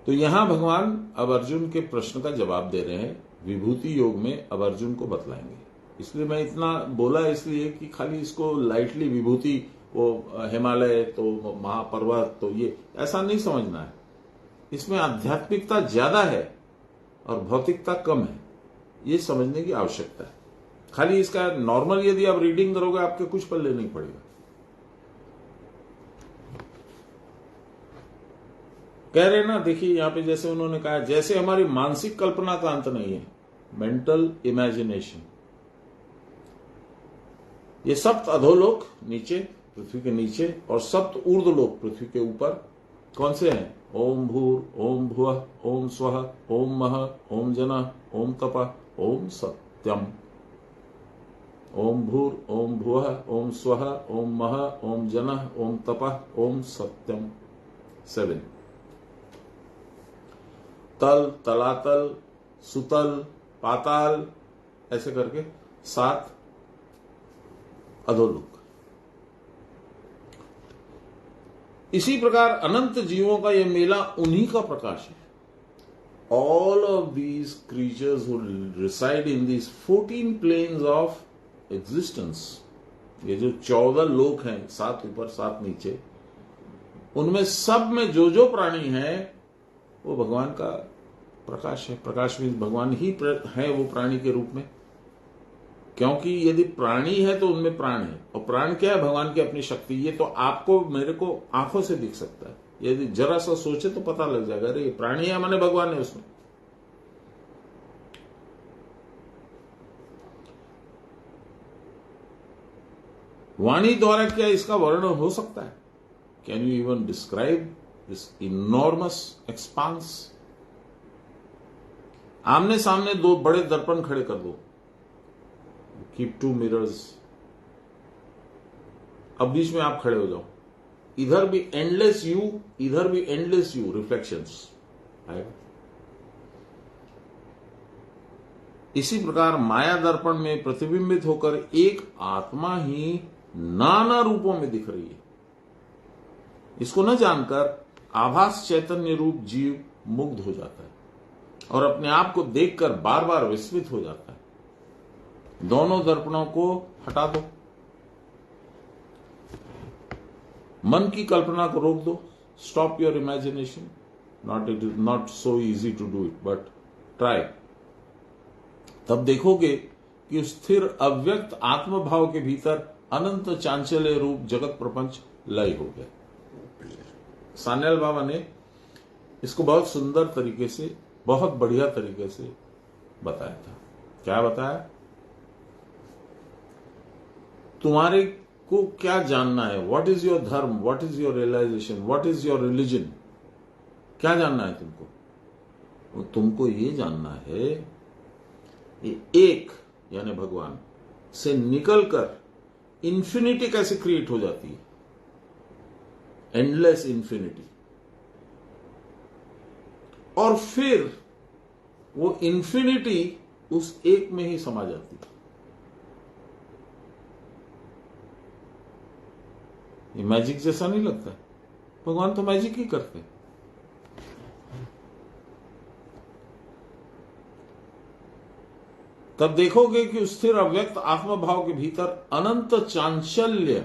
तो यहां भगवान अब अर्जुन के प्रश्न का जवाब दे रहे हैं। विभूति योग में अब अर्जुन को बतलाएंगे। इसलिए मैं इतना बोला, इसलिए कि खाली इसको लाइटली विभूति, वो हिमालय तो महापर्वत तो ये ऐसा नहीं समझना है। इसमें आध्यात्मिकता ज्यादा है और भौतिकता कम है, ये समझने की आवश्यकता है। खाली इसका नॉर्मल यदि आप रीडिंग करोगे आपके कुछ पल्ले नहीं पड़ेगा। कह रहे ना, देखिए यहां पे जैसे उन्होंने कहा, जैसे हमारी मानसिक कल्पना का अंत नहीं है, मेंटल इमेजिनेशन। ये सप्त अधोलोक नीचे, पृथ्वी के नीचे, और सप्त ऊर्ध्वलोक पृथ्वी के ऊपर कौन से हैं? ओम भूर, ओम भुवः, ओम स्वः, ओम महः, ओम जनः, ओम तपः, ओम सत्यम। ओम भूर, ओम भुवः, ओम स्वः, ओम महः, ओम जनः, ओम तपः, ओम सत्यम। 7 तल, तलातल, सुतल, पाताल, ऐसे करके 7 अधोलोक। इसी प्रकार अनंत जीवों का यह मेला उन्हीं का प्रकाश है। All of these creatures who reside in these 14 planes of existence, ये जो 14 लोक हैं, 7 ऊपर 7 नीचे, उनमें सब में जो प्राणी है वो भगवान का प्रकाश है। प्रकाश में भगवान ही है वो प्राणी के रूप में। क्योंकि यदि प्राणी है तो उनमें प्राण है, और प्राण क्या है? भगवान की अपनी शक्ति। ये तो आपको मेरे को आंखों से दिख सकता है, यदि जरा सा सोचे तो पता लग जाएगा, अरे प्राणी है माने भगवान है उसमें। वाणी द्वारा क्या इसका वर्णन हो सकता है? Can you even describe this enormous expanse? आमने सामने 2 बड़े दर्पण खड़े कर दो, कीप 2 मिरर्स, अब बीच में आप खड़े हो जाओ, इधर भी एंडलेस यू, इधर भी एंडलेस यू, रिफ्लेक्शंस आएगा। इसी प्रकार माया दर्पण में प्रतिबिंबित होकर एक आत्मा ही नाना रूपों में दिख रही है। इसको न जानकर आभास चैतन्य रूप जीव मुग्ध हो जाता है और अपने आप को देखकर बार बार विस्मित हो जाता है। दोनों दर्पणों को हटा दो, मन की कल्पना को रोक दो, stop your imagination. It is not so easy to do it, but try. तब देखोगे कि उस स्थिर अव्यक्त आत्मभाव के भीतर अनंत चांचल्य रूप जगत प्रपंच लय हो गया। सान्याल बाबा ने इसको बहुत सुंदर तरीके से, बहुत बढ़िया तरीके से बताया था। क्या बताया? तुम्हारे को क्या जानना है, what is your dharma, what is your realisation, what is your religion, क्या जानना है तुमको? और तुमको ये जानना है ये एक यानी भगवान से निकलकर इंफिनिटी कैसे क्रिएट हो जाती है, एंडलेस इंफिनिटी, और फिर वो इंफिनिटी उस एक में ही समा जाती है। ये मैजिक जैसा नहीं लगता? भगवान तो मैजिक ही करते हैं। तब देखोगे कि उस स्थिर अव्यक्त आत्मभाव के भीतर अनंत चांचल्य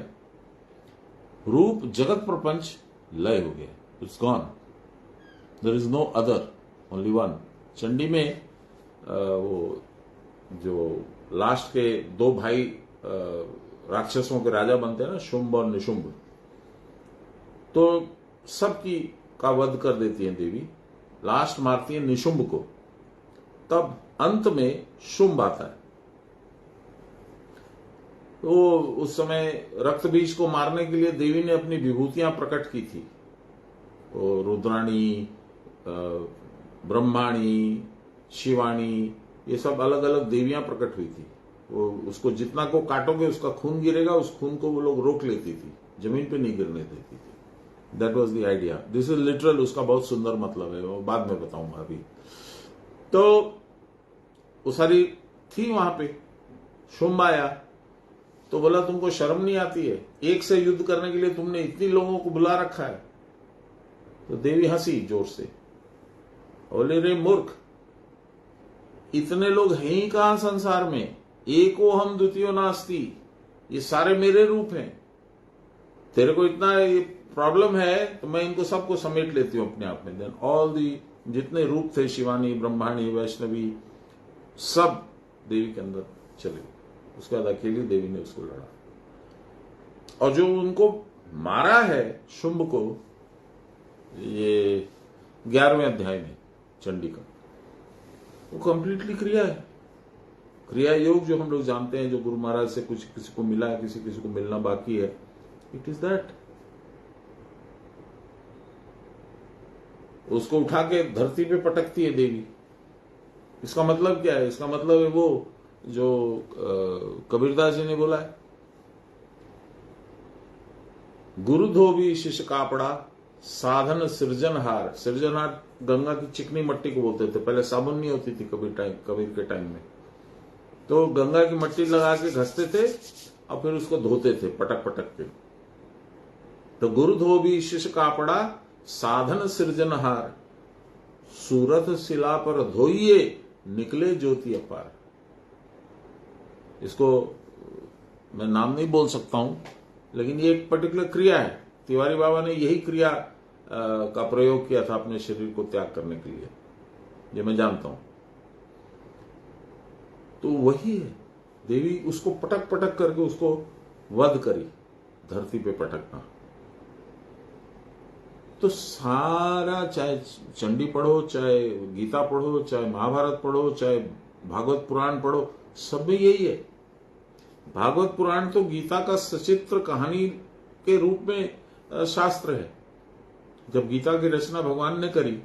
रूप जगत प्रपंच लय हो गया। It's gone, there is no other, only one. Chandi में वो जो लास्ट के दो भाई राक्षसों के राजा बनते हैं ना, शुंभ और निशुंभ, तो सबकी का वध कर देती है देवी। लास्ट मारती है निशुंभ को, तब अंत में शुंभ आता है। तो उस समय रक्त बीज को मारने के लिए देवी ने अपनी विभूतियां प्रकट की थी। तो रुद्राणी, ब्रह्माणी, शिवाणी, ये सब अलग अलग देवियां प्रकट हुई थी। वो उसको जितना को काटोगे उसका खून गिरेगा, उस खून को वो लोग रोक लेती थी, जमीन पे नहीं गिरने देती थी। That was the idea. This is literal, उसका बहुत सुंदर मतलब है, वो बाद में बताऊंगा अभी। तो वो सारी थी वहां पे। शुंभ आया तो बोला तुमको शर्म नहीं आती है, एक से युद्ध करने के लिए तुमने इतनी लोगों को बुला रखा है। तो देवी हंसी जोर से, बोले रे मूर्ख, इतने लोग हैं ही कहां संसार में, एको हम द्वितीयो नास्ति, ये सारे मेरे रूप हैं। तेरे को इतना ये प्रॉब्लम है तो मैं इनको सबको समेट लेती हूं अपने आप में। देन ऑल दी जितने रूप थे, शिवानी, ब्रह्माणी, वैष्णवी, सब देवी के अंदर चले गए। उसके बाद अकेली देवी ने उसको लड़ा, और जो उनको मारा है शुंभ को, ये 11वें अध्याय में चंडी का, वो कंप्लीटली क्रिया है। क्रिया योग जो हम लोग जानते हैं, जो गुरु महाराज से कुछ किसी को मिला है, किसी किसी को मिलना बाकी है, इट इज दैट। उसको उठा के धरती पे पटकती है देवी। इसका मतलब क्या है? इसका मतलब है वो जो कबीरदास जी ने बोला है, गुरु धोबी शिष्य कापड़ा साधन सृजनहार। सृजनहार गंगा की चिकनी मट्टी को बोलते थे, पहले साबुन नहीं होती थी कबीर के टाइम में। तो गंगा की मट्टी लगा के घसते थे और फिर उसको धोते थे पटक पटक के। तो गुरु धोबी शिष्य कापड़ा साधन सृजनहार, सूरत शिला पर धोइए निकले ज्योति अपार। इसको मैं नाम नहीं बोल सकता हूं, लेकिन ये एक पर्टिकुलर क्रिया है। तिवारी बाबा ने यही क्रिया का प्रयोग किया था अपने शरीर को त्याग करने के लिए, ये मैं जानता हूं। तो वही है, देवी उसको पटक पटक करके उसको वध करी, धरती पे पटकना। तो सारा, चाहे चंडी पढ़ो, चाहे गीता पढ़ो, चाहे महाभारत पढ़ो, चाहे भागवत पुराण पढ़ो, सब में यही है। भागवत पुराण तो गीता का सचित्र कहानी के रूप में शास्त्र है। जब गीता की रचना भगवान ने करी,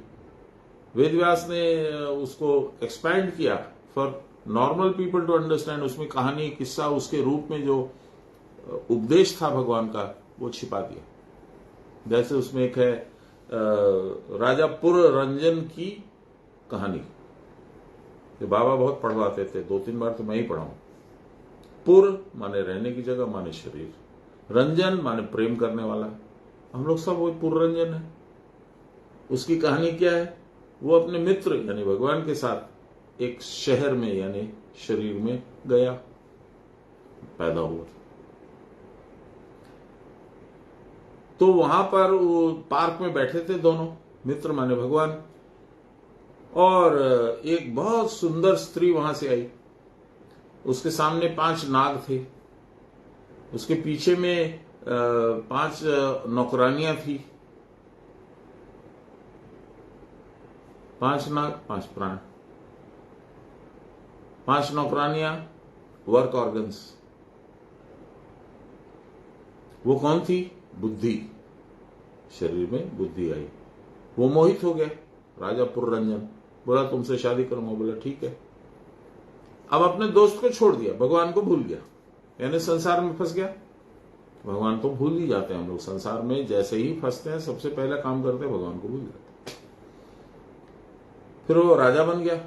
वेदव्यास ने उसको एक्सपैंड किया for normal people to understand. उसमें कहानी, किस्सा, उसके रूप में जो उपदेश था भगवान का, वो छिपा दिया। जैसे उसमें एक है राजा पुररंजन की कहानी, ये बाबा बहुत पढ़वाते थे, 2-3 बार तो मैं ही पढ़ा हूं। पुर माने रहने की जगह, माने शरीर, रंजन माने प्रेम करने वाला। हम लोग सब वही पुररंजन है। उसकी कहानी क्या है? वो अपने मित्र यानी भगवान के साथ एक शहर में यानी शरीर में गया, पैदा हुआ। तो वहां पर वो पार्क में बैठे थे दोनों मित्र माने भगवान, और एक बहुत सुंदर स्त्री वहां से आई उसके सामने 5 नाग थे, उसके पीछे में 5 नौकरानियां थी, 5 नाग 5 प्राण, 5 नौकरानियां, वर्क ऑर्गन्स। वो कौन थी? बुद्धि। शरीर में बुद्धि आई, वो मोहित हो गया। राजा पुररंजन बोला तुमसे शादी करूंगा। बोला ठीक है। अब अपने दोस्त को छोड़ दिया, भगवान को भूल गया, यानी संसार में फंस गया। भगवान तो भूल ही जाते हैं हम लोग, संसार में जैसे ही फंसते हैं सबसे पहला काम करते हैं भगवान को भूल जाते हैं। फिर वो राजा बन गया।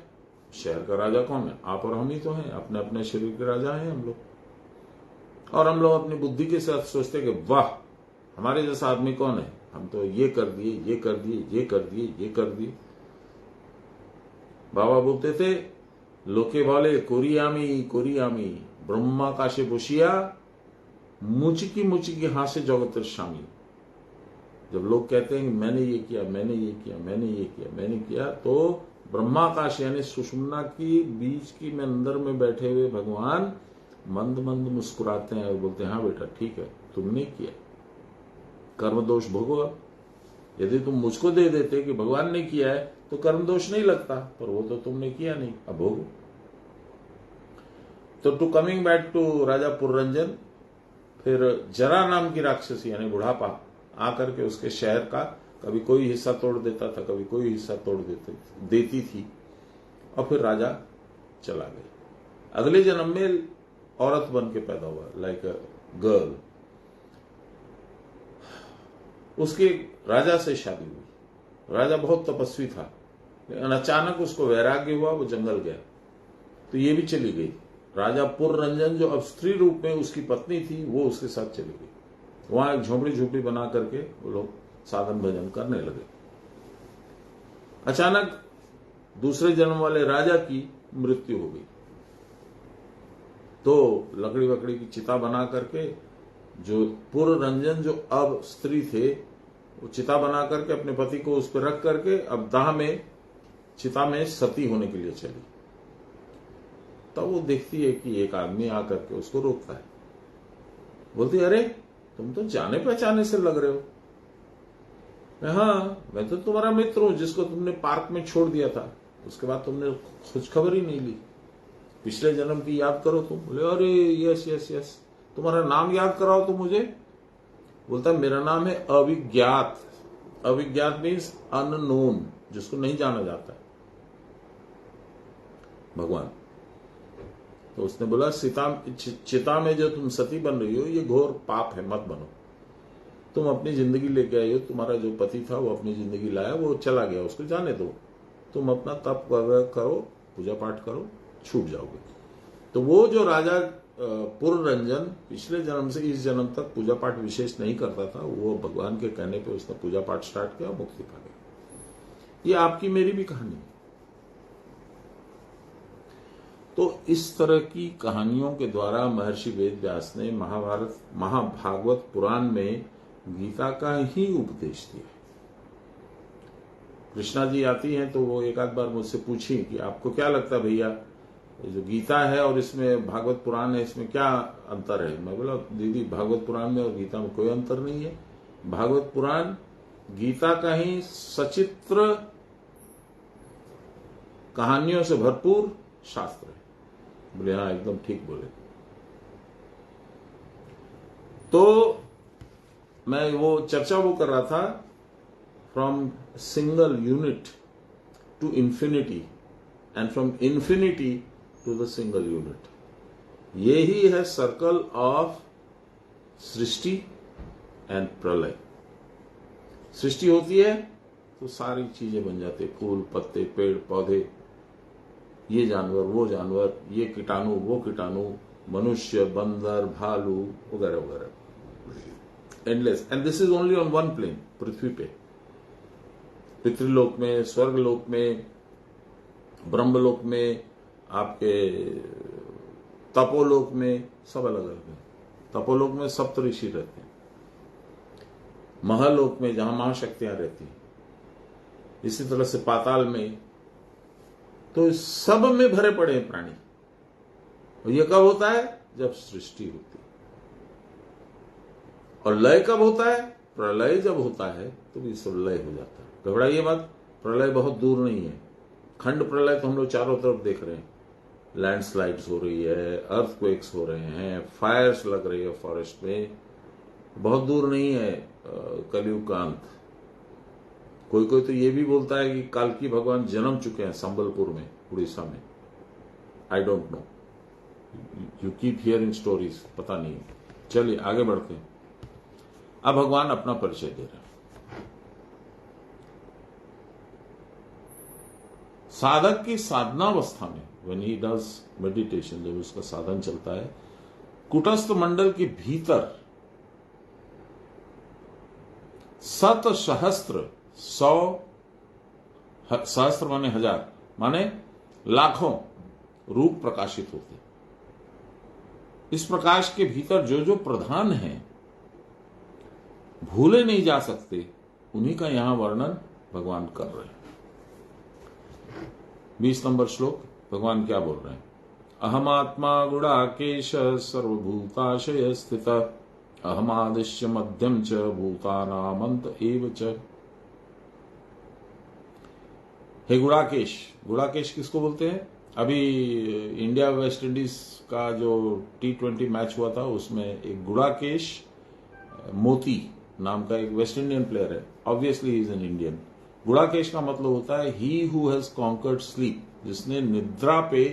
शहर का राजा कौन है? आप और हम ही तो हैं, अपने अपने शरीर के राजा हैं हम लोग। और हम लोग अपनी बुद्धि के साथ सोचते कि वाह हमारे जैसा आदमी कौन है, हम तो ये कर दिए, ये कर दिए, ये कर दिए, ये कर दिए। बाबा बोलते थे लोके बोले कोरियामी कोरियामी ब्रह्मा काशे बसिया मुचिकी मुचिकी हासे जगतर शामी। जब लोग कहते हैं कि मैंने ये किया, मैंने ये किया, मैंने ये किया, मैंने किया, तो ब्रह्माकाश यानी सुषुम्ना की बीच की में अंदर में बैठे हुए भगवान मंद मंद मुस्कुराते हैं और बोलते हैं हाँ बेटा ठीक है तुमने किया, कर्म दोष भोगो। अब यदि तुम मुझको दे देते कि भगवान ने किया है तो कर्म दोष नहीं लगता, पर वो तो तुमने किया नहीं, अब भोगो। तो टू कमिंग बैक टू राजा पुररंजन, फिर जरा नाम की राक्षसी यानी बुढ़ापा आकर के उसके शहर का कभी कोई हिस्सा तोड़ देता था, कभी कोई हिस्सा तोड़ देती थी, और फिर राजा चला गया। अगले जन्म में औरत बन के पैदा हुआ, लाइक अ गर्ल। उसके राजा से शादी हुई। राजा बहुत तपस्वी था, लेकिन अचानक उसको वैराग्य हुआ, वो जंगल गया, तो ये भी चली गई। राजा पुररंजन जो अब स्त्री रूप में उसकी पत्नी थी वो उसके साथ चली गई। वहां एक झोपड़ी झोपड़ी बना करके वो लोग साधन भजन करने लगे। अचानक दूसरे जन्म वाले राजा की मृत्यु हो गई, तो लकड़ी वकड़ी की चिता बना करके जो पुररंजन जो अब स्त्री थे वो चिता बना करके अपने पति को उस पर रख करके अब दाह में चिता में सती होने के लिए चली। तब वो देखती है कि एक आदमी आकर के उसको रोकता है, बोलती अरे तुम तो जाने पहचाने से लग रहे हो। हाँ मैं तो तुम्हारा मित्र हूं जिसको तुमने पार्क में छोड़ दिया था, उसके बाद तुमने कुछ खबर ही नहीं ली, पिछले जन्म की याद करो तुम। बोले अरे यस यस यस, तुम्हारा नाम याद कराओ तो मुझे। बोलता मेरा नाम है अविज्ञात। अविज्ञात मीन्स अननोन, जिसको नहीं जाना जाता है, भगवान। तो उसने बोला चिता में जो तुम सती बन रही हो ये घोर पाप है, मत बनो। तुम अपनी जिंदगी लेके आई हो, तुम्हारा जो पति था वो अपनी जिंदगी लाया, वो चला गया, उसको जाने दो, तुम अपना तप करो, पूजा पाठ करो, छूट जाओगे। तो वो जो राजा पुररंजन पिछले जन्म से इस जन्म तक पूजा पाठ विशेष नहीं करता था, वो भगवान के कहने पे उसने पूजा पाठ स्टार्ट किया, मुक्ति पा गया। ये आपकी मेरी भी कहानी है। तो इस तरह की कहानियों के द्वारा महर्षि वेद व्यास ने महाभागवत पुराण में गीता का ही उपदेश दिया। कृष्णा जी आती हैं तो वो एक आध बार मुझसे पूछी कि आपको क्या लगता है भैया, जो गीता है और इसमें भागवत पुराण है, इसमें क्या अंतर है? मैं बोला दीदी भागवत पुराण में और गीता में कोई अंतर नहीं है। भागवत पुराण गीता का ही सचित्र कहानियों से भरपूर शास्त्र है। बोले हाँ एकदम ठीक बोले। तो मैं वो चर्चा वो कर रहा था, from single unit to infinity and from infinity to the single unit. यही है सर्कल ऑफ सृष्टि एंड प्रलय। सृष्टि होती है तो सारी चीजें बन जाते, फूल पत्ते पेड़ पौधे, ये जानवर वो जानवर, ये कीटाणु वो कीटाणु, मनुष्य बंदर भालू वगैरह वगैरह, endless. And this is only on one plane, पृथ्वी पे। पितृलोक में, स्वर्गलोक में, ब्रह्मलोक में, आपके तपोलोक में, सब अलग अलग है। तपोलोक में सप्त ऋषि रहते हैं, महालोक में जहां महाशक्तियां रहती हैं, इसी तरह से पाताल में। तो सब में भरे पड़े हैं प्राणी। और ये कब होता है? जब सृष्टि होती है। और लय कब होता है? प्रलय जब होता है तो भी सब लय हो जाता है। घबराइए मत, प्रलय बहुत दूर नहीं है। खंड प्रलय तो हम लोग चारों तरफ देख रहे हैं। लैंडस्लाइड्स हो रही है, अर्थक्वेक्स हो रहे हैं, फायर्स लग रही है फॉरेस्ट में, बहुत दूर नहीं है कलयुग का अंत। कोई कोई तो ये भी बोलता है कि कालकी भगवान जन्म चुके हैं संबलपुर में, उड़ीसा में। I don't know, you keep hearing stories, पता नहीं। चलिए आगे बढ़ते हैं। अब भगवान अपना परिचय दे रहे हैं। साधक की साधनावस्था में, व्हेन ही डज मेडिटेशन, जब उसका साधन चलता है, कुटस्थ मंडल के भीतर 7 सहस्त्र, 100 सहस्त्र माने हजार, माने लाखों रूप प्रकाशित होते। इस प्रकाश के भीतर जो जो प्रधान हैं, भूले नहीं जा सकते, उन्हीं का यहां वर्णन भगवान कर रहे हैं। 20 नंबर श्लोक भगवान क्या बोल रहे हैं? अहमात्मा गुणाकेश सर्वभूताशय स्थित अहमादिश्य मध्यम च भूतानामंत एव च। हे गुणाकेश, गुणाकेश किसको बोलते हैं? अभी इंडिया वेस्ट इंडीज का जो T20 मैच हुआ था, उसमें एक गुणाकेश मोती नाम का एक वेस्ट इंडियन प्लेयर है। Obviously he is an Indian. Gunakesh का मतलब होता है he who has conquered sleep, जिसने निद्रा पे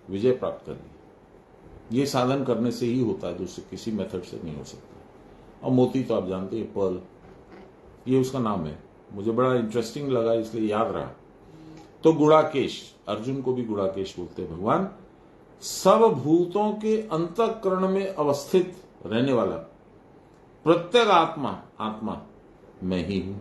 विजय प्राप्त कर ली। ये साधन करने से ही होता है, दूसरे किसी मेथड से नहीं हो सकता। और मोती तो आप जानते हैं, पर्ल, ये उसका नाम है। मुझे बड़ा इंटरेस्टिंग लगा इसलिए याद रहा। तो गुणाकेश, अर्जुन को भी गुणाकेश बोलते हैं भगवान। सब भूतों के अंतःकरण में अवस्थित रहने वाला प्रत्येक आत्मा मैं ही हूं।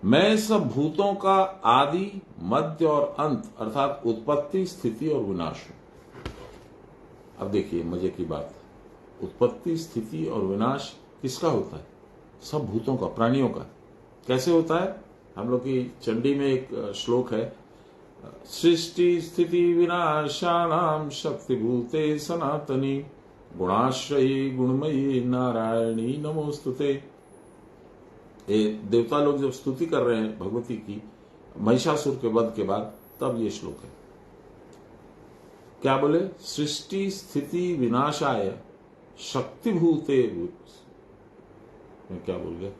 मैं सब भूतों का आदि, मध्य और अंत, अर्थात उत्पत्ति, स्थिति और विनाश हूं। अब देखिए मजे की बात, उत्पत्ति, स्थिति और विनाश किसका होता है? सब भूतों का, प्राणियों का। कैसे होता है? हम लोग की चंडी में एक श्लोक है, सृष्टि स्थिति विनाशानाम शक्ति भूते सनातनी गुणाश्रयी गुणमयी नारायणी नमोस्तुते। देवता लोग जब स्तुति कर रहे हैं भगवती की महिषासुर के वध के बाद, तब ये श्लोक है। क्या बोले? सृष्टि स्थिति विनाशाय शक्तिभूते, मैं क्या बोल गया?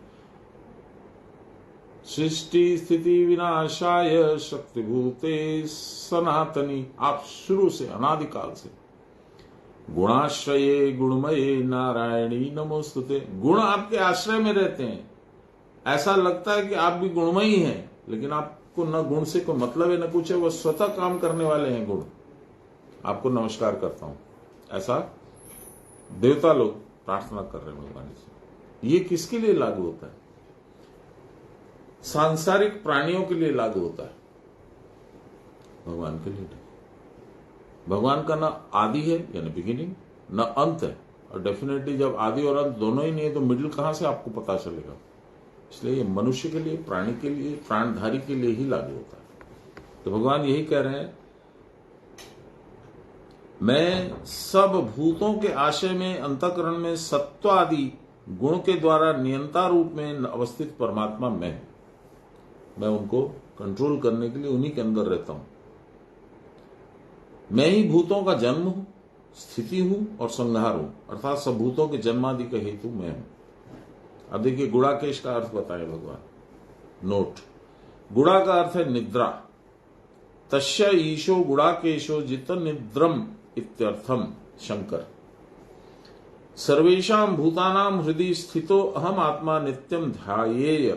सृष्टि स्थिति विनाशाय शक्तिभूते सनातनी। आप शुरू से, अनादिकाल से, गुणाश्रये गुणमये नारायणी नमोस्तुते। गुण आपके आश्रय में रहते हैं, ऐसा लगता है कि आप भी गुणमयी हैं, लेकिन आपको न गुण से कोई मतलब है न कुछ है, वो स्वतः काम करने वाले हैं गुण। आपको नमस्कार करता हूं, ऐसा देवता लोग प्रार्थना कर रहे हैं भगवान से। ये किसके लिए लागू होता है? सांसारिक प्राणियों के लिए लागू होता है, भगवान के लिए नहीं। भगवान का ना आदि है यानी बिगिनिंग, ना अंत है। और डेफिनेटली जब आदि और अंत दोनों ही नहीं है तो मिडिल कहां से आपको पता चलेगा? इसलिए ये मनुष्य के लिए, प्राणी के लिए, प्राणधारी के लिए ही लागू होता है। तो भगवान यही कह रहे हैं, मैं सब भूतों के आशय में, अंतःकरण में सत्व आदि गुण के द्वारा नियंता रूप में अवस्थित परमात्मा मैं उनको कंट्रोल करने के लिए उन्हीं के अंदर रहता हूं। मैं ही भूतों का जन्म हूं, स्थिति हूं और संहार हूं, अर्थात सब भूतों के जन्मादि का हेतु मैं हूं। अब देखिए गुणाकेश का अर्थ बताएं भगवान। नोट, गुणा का अर्थ है निद्रा। तस्य ईशो गुणाकेशो जित निद्रम इत्यर्थम शंकर। सर्वेषां भूतानां हृदि स्थितो अहम आत्मा नित्यम ध्येय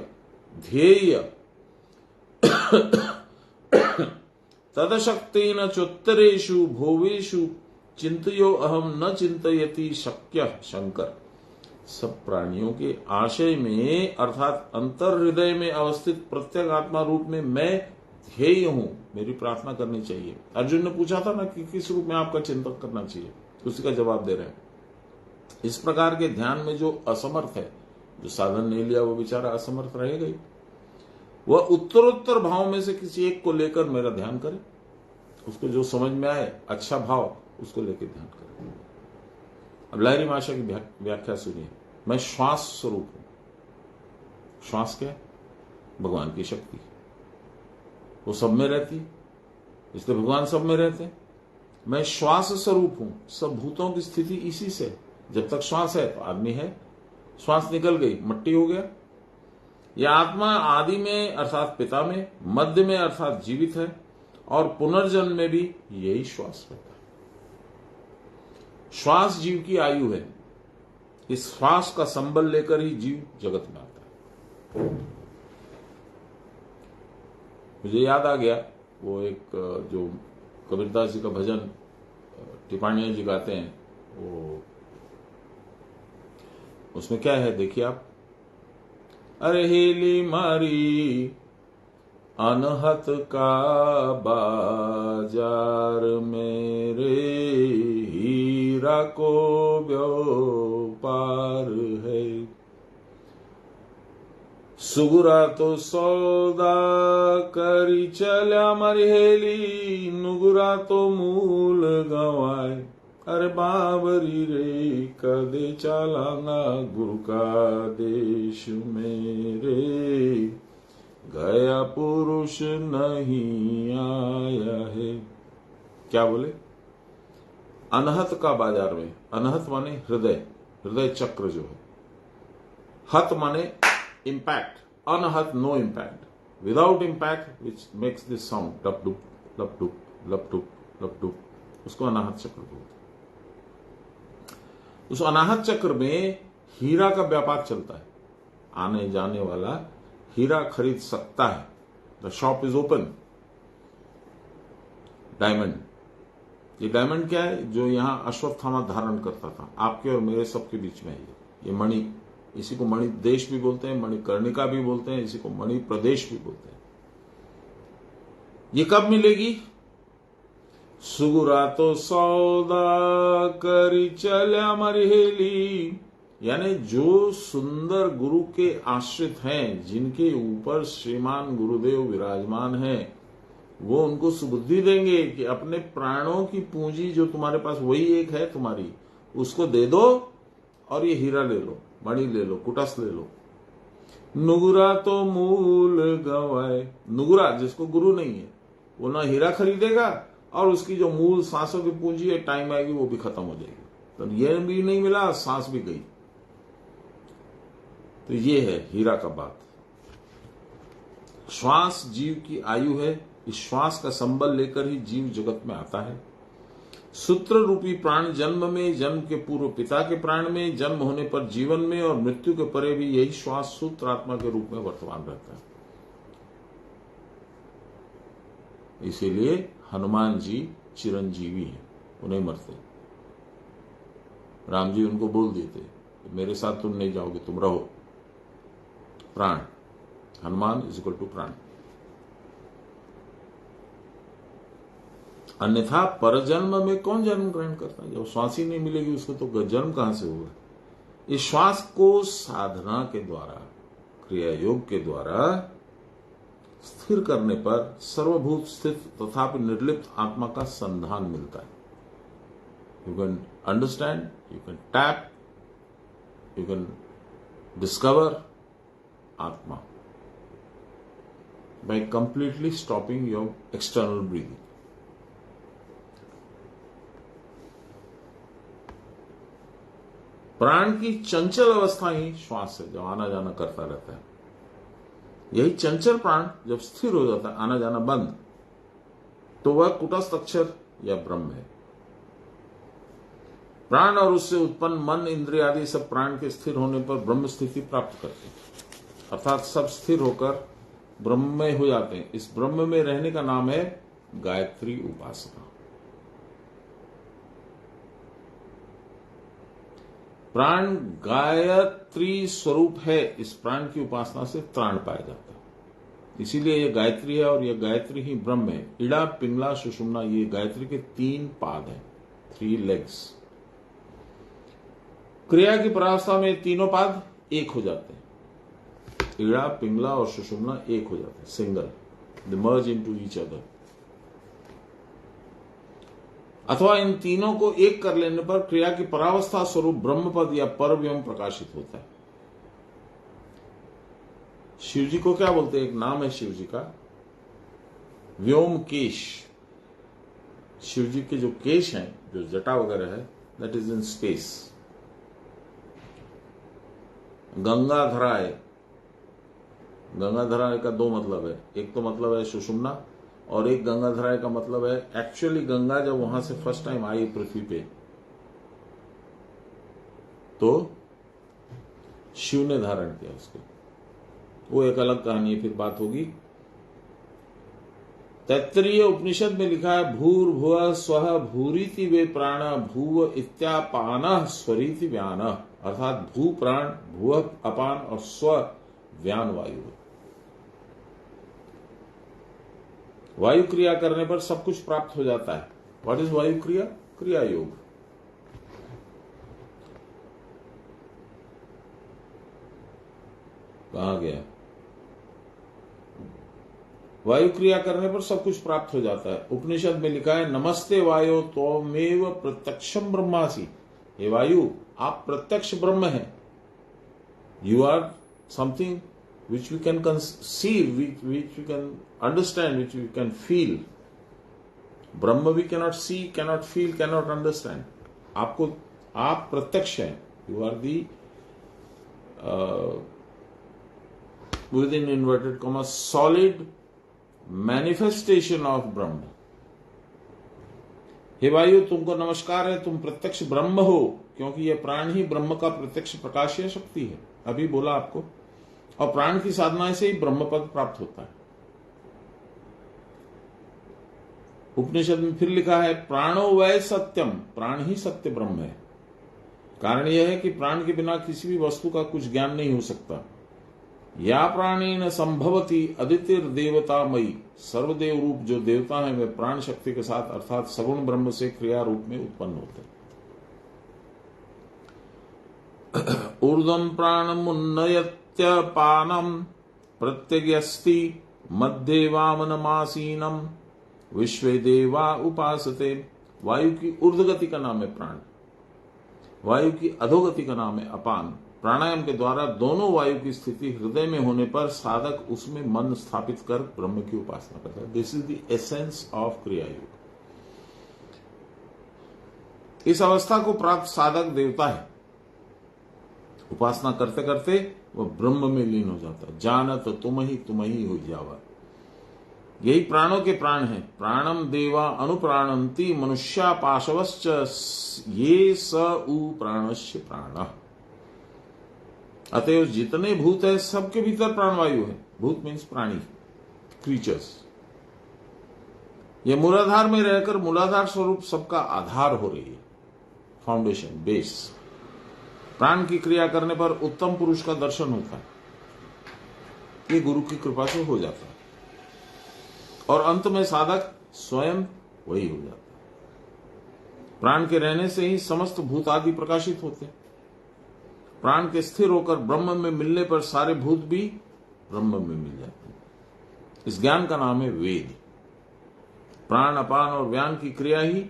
तदशक्तेन चोत्तरेषु भोवेषु चिंतयो अहम न चिंतयति शक्य शंकर। सब प्राणियों के आशय में अर्थात अंतर हृदय में अवस्थित प्रत्येक आत्मा रूप में मैं ध्येय हूं, मेरी प्रार्थना करनी चाहिए। अर्जुन ने पूछा था ना कि किस रूप में आपका चिंतन करना चाहिए, उसी का जवाब दे रहे हैं। इस प्रकार के ध्यान में जो असमर्थ है, जो साधन नहीं लिया, वो बेचारा असमर्थ रहेगा ही। वह उत्तरोत्तर भाव में से किसी एक को लेकर मेरा ध्यान करे उसको जो समझ में आए, अच्छा भाव, उसको लेके ध्यान करें। अब लहरी भाषा की व्याख्या सुनिए। मैं श्वास स्वरूप हूं। श्वास क्या है? भगवान की शक्ति। वो सब में रहती, इसलिए भगवान सब में रहते हैं। मैं श्वास स्वरूप हूं। सब भूतों की स्थिति इसी से। जब तक श्वास है तो आदमी है, श्वास निकल गई मट्टी हो गया। यह आत्मा आदि में अर्थात पिता में, मध्य में अर्थात जीवित है, और पुनर्जन्म में भी यही श्वास रहता है। श्वास जीव की आयु है। इस श्वास का संबल लेकर ही जीव जगत में आता है। मुझे याद आ गया वो एक जो कबीरदास जी का भजन टिपाणिया जी गाते हैं, वो उसमें क्या है देखिए आप। अरे हेली मारी अनहत का बाजार मेरे, हीरा को व्यापार है। सुगुरा तो सौदा करी चल्या मारी हेली, नुगुरा तो मूल गवाए। अरे बाबरी रे कदे चालांगा गुरु का देश मेरे, गया पुरुष नहीं आया है। क्या बोले? अनहत का बाजार में। अनहत माने हृदय, हृदय चक्र जो है। हत माने इम्पैक्ट, अनहत no impact, without impact which makes this sound lub dub लप डुप लप डुप लप डुप, उसको अनाहत चक्र बोलते हैं। उस अनाहत चक्र में हीरा का व्यापार चलता है। आने जाने वाला हीरा खरीद सकता है। The shop is open. Diamond, ये डायमंड क्या है? जो यहां अश्वत्थामा धारण करता था, आपके और मेरे सबके बीच में है ये मणि। इसी को मणि देश भी बोलते हैं, मणिकर्णिका भी बोलते हैं, इसी को मणि प्रदेश भी बोलते हैं। ये कब मिलेगी? सुगुरा तो सौदा करी चल्या मरहेली, यानी जो सुंदर गुरु के आश्रित हैं, जिनके ऊपर श्रीमान गुरुदेव विराजमान हैं, वो उनको सुबुद्धि देंगे कि अपने प्राणों की पूंजी जो तुम्हारे पास वही एक है तुम्हारी, उसको दे दो और ये हीरा ले लो, मणि ले लो, कुटस ले लो। नुगुरा तो मूल गवाए। नुगुरा जिसको गुरु नहीं है, वो ना हीरा खरीदेगा, और उसकी जो मूल सांसों की पूंजी है, टाइम आएगी वो भी खत्म हो जाएगी। तो ये भी नहीं मिला, सांस भी गई। तो ये है हीरा का बात। श्वास जीव की आयु है। इस श्वास का संबल लेकर ही जीव जगत में आता है। सूत्र रूपी प्राण जन्म में, जन्म के पूर्व पिता के प्राण में, जन्म होने पर जीवन में, और मृत्यु के परे भी यही श्वास सूत्र आत्मा के रूप में वर्तमान रहता है। इसीलिए हनुमान जी चिरंजीवी हैं, उन्हें मरते। राम जी उनको बोल देते, मेरे साथ तुम नहीं जाओगे, तुम रहो। प्राण, हनुमान इज इक्वल टू प्राण। अन्यथा परजन्म में कौन जन्म ग्रहण करता है? जब श्वास ही नहीं मिलेगी उसको तो जन्म कहां से होगा? इस श्वास को साधना के द्वारा, क्रिया योग के द्वारा स्थिर करने पर सर्वभूत स्थित तथापि निर्लिप्त आत्मा का संधान मिलता है। You can understand, you can tap, you can discover आत्मा by completely stopping your external breathing. प्राण की चंचल अवस्था ही श्वास है, जो आना जाना करता रहता है। यही चंचल प्राण जब स्थिर हो जाता है, आना जाना बंद, तो वह कुटस्थ अक्षर या ब्रह्म है। प्राण और उससे उत्पन्न मन, इंद्रिय आदि सब प्राण के स्थिर होने पर ब्रह्म स्थिति प्राप्त करते हैं, अर्थात सब स्थिर होकर ब्रह्म में हो जाते हैं। इस ब्रह्म में रहने का नाम है गायत्री उपासना। प्राण गायत्री स्वरूप है। इस प्राण की उपासना से त्राण पाया जाता है। इसीलिए यह गायत्री है, और यह गायत्री ही ब्रह्म है। इड़ा, पिंगला, सुषुम्ना, ये गायत्री के 3 पाद हैं, 3 लेग्स। क्रिया की परावस्था में तीनों पाद एक हो जाते हैं। इड़ा, पिंगला और सुषुम्ना एक हो जाते हैं, सिंगल, दे मर्ज इनटू ईच अदर। अथवा इन तीनों को एक कर लेने पर क्रिया की परावस्था स्वरूप ब्रह्मपद या परव्योम प्रकाशित होता है। शिव जी को क्या बोलते हैं? एक नाम है शिव जी का, व्योमकेश। शिव जी के जो केश हैं, जो जटा वगैरह है, दैट इज इन स्पेस। गंगाधराय, गंगाधराय का दो मतलब है, एक तो मतलब है सुषुम्ना, और एक गंगाधराय का मतलब है एक्चुअली गंगा जब वहां से फर्स्ट टाइम आई पृथ्वी पे तो शिव ने धारण किया उसको। वो एक अलग कहानी है, फिर बात होगी। तैत्तरीय उपनिषद में लिखा है भूर्भुव स्वः भूरीति वे प्राण भूव इत्यापान स्वरीति व्यान, अर्थात भू प्राण, भूव अपान और स्व व्यान वायु। वायु क्रिया करने पर सब कुछ प्राप्त हो जाता है। व्हाट इज वायु क्रिया? क्रिया योग। कहां गया? वायु क्रिया करने पर सब कुछ प्राप्त हो जाता है। उपनिषद में लिखा है नमस्ते वायो त्वमेव प्रत्यक्षम ब्रह्मासि। हे वायु, आप प्रत्यक्ष ब्रह्म हैं। You are something which we can conceive, which we can understand, which we can feel. Brahma we cannot see, cannot feel, cannot understand. आप प्रत्यक्ष हैं। You are the within inverted commas solid manifestation of ब्रह्म। हे वायु, तुमको नमस्कार है, तुम प्रत्यक्ष ब्रह्म हो, क्योंकि यह प्राण ही ब्रह्म का प्रत्यक्ष प्रकाशीय शक्ति है। अभी बोला आपको। और प्राण की साधना से ही ब्रह्म पद प्राप्त होता है। उपनिषद में फिर लिखा है प्राणो वै सत्यम, प्राण ही सत्य ब्रह्म है। कारण यह है कि प्राण के बिना किसी भी वस्तु का कुछ ज्ञान नहीं हो सकता। या प्राणेन संभवती अदितिर देवतामयी, सर्वदेव रूप जो देवता है वे प्राण शक्ति के साथ अर्थात सगुण ब्रह्म से क्रिया रूप में उत्पन्न होते हैं। ऊर्ध्वं प्राणमुन्नयत्यपानं प्रत्यग्यस्ति मध्ये वामनमासीनं विश्वे देवा उपासते। वायु की ऊर्ध्वगति का नाम है प्राण, वायु की अधोगति का नाम है अपान। प्राणायाम के द्वारा दोनों वायु की स्थिति हृदय में होने पर साधक उसमें मन स्थापित कर ब्रह्म की उपासना करता है। This is the essence of क्रिया योग। इस अवस्था को प्राप्त साधक देवता है। उपासना करते करते वह ब्रह्म में लीन हो जाता है। जानत तुम ही हो जावा। यही प्राणों के प्राण हैं। प्राणम देवा अनुप्राणंती मनुष्या पाशवश्च ये स उ प्राणस्य प्राण। अतएव जितने भूत है सबके भीतर प्राणवायु है। भूत मीन्स प्राणी, क्रीचर्स। ये मूलाधार में रहकर मूलाधार स्वरूप सबका आधार हो रही है, फाउंडेशन, बेस। प्राण की क्रिया करने पर उत्तम पुरुष का दर्शन होता है। ये गुरु की कृपा से हो जाता है और अंत में साधक स्वयं वही हो जाता है। प्राण के रहने से ही समस्त भूत आदि प्रकाशित होते हैं। प्राण के स्थिर होकर ब्रह्म में मिलने पर सारे भूत भी ब्रह्म में मिल जाते हैं। इस ज्ञान का नाम है वेद। प्राण, अपान और व्यान की क्रिया ही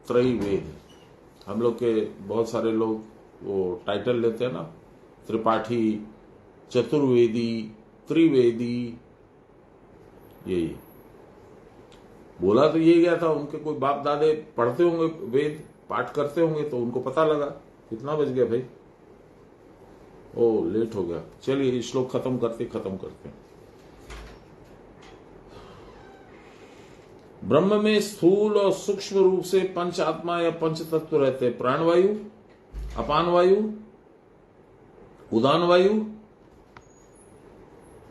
त्रयी वेद है। हम लोग के बहुत सारे लोग वो टाइटल लेते हैं ना, त्रिपाठी, चतुर्वेदी, त्रिवेदी। यही बोला तो यही गया था। उनके कोई बाप दादे पढ़ते होंगे वेद, पाठ करते होंगे, तो उनको पता लगा। कितना बज गया भाई? ओ, लेट हो गया। चलिए श्लोक खत्म करते हैं। ब्रह्म में स्थूल और सूक्ष्म रूप से पंच आत्मा या पंच तत्व रहते हैं। प्राणवायु, अपान वायु, उदान वायु।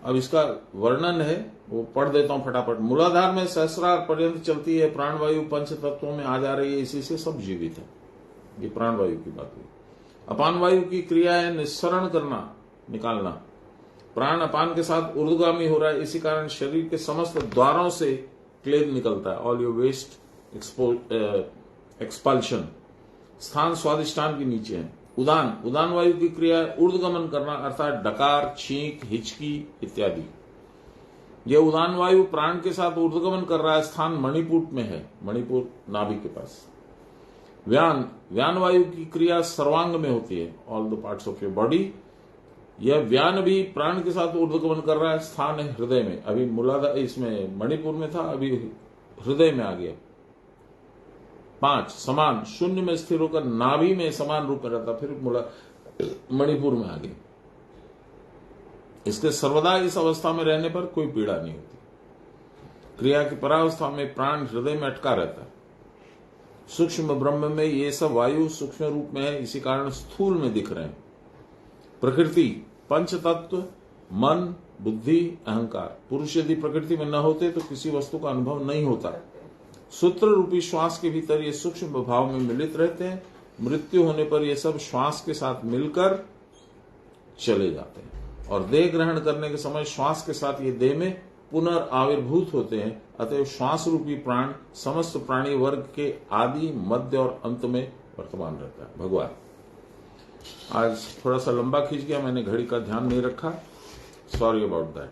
अब इसका वर्णन है, वो पढ़ देता हूं फटाफट। मूलाधार में सहस्रार पर्यंत चलती है प्राणवायु, पंच तत्वों में आ जा रही है, इसी से सब जीवित है। ये प्राणवायु की बात हुई। अपान वायु की क्रिया है निस्सरण करना, निकालना। प्राण अपान के साथ ऊर्ध्वगामी हो रहा है, इसी कारण शरीर के समस्त द्वारों से क्लेद निकलता है। All your waste expulsion. स्थान स्वादिष्टान के नीचे है। उदान वायु की क्रिया है ऊर्ध्वगमन करना, अर्थात डकार, छींक, हिचकी इत्यादि। यह उदान वायु प्राण के साथ ऊर्ध्वगमन कर रहा है। स्थान मणिपुर में है, मणिपुर नाभि के पास। व्यान वायु की क्रिया सर्वांग में होती है, all the parts of your body. यह व्यान भी प्राण के साथ ऊर्ध्वगमन कर रहा है, स्थान है हृदय में। अभी मूलाधार इसमें मणिपुर में था, अभी हृदय में आ गया। 5 समान शून्य में स्थिर होकर नाभि में समान रूप में रहता, फिर मणिपुर में आ गया। इसके सर्वदा इस अवस्था में रहने पर कोई पीड़ा नहीं होती। क्रिया की परावस्था में प्राण हृदय में अटका रहता है। सूक्ष्म ब्रह्म में ये सब वायु सूक्ष्म रूप में है, इसी कारण स्थूल में दिख रहे हैं। प्रकृति, पंच तत्व, मन, बुद्धि, अहंकार। पुरुष यदि प्रकृति में न होते तो किसी वस्तु का अनुभव नहीं होता। सूत्र रूपी श्वास के भीतर ये सूक्ष्म भाव में मिलित रहते हैं। मृत्यु होने पर ये सब श्वास के साथ मिलकर चले जाते हैं और देह ग्रहण करने के समय श्वास के साथ ये देह में पुनर्आविर्भूत होते हैं। अतएव श्वास रूपी प्राण समस्त प्राणी वर्ग के आदि, मध्य और अंत में वर्तमान रहता है। भगवान आज थोड़ा सा लंबा खींच गया, मैंने घड़ी का ध्यान नहीं रखा, sorry about that.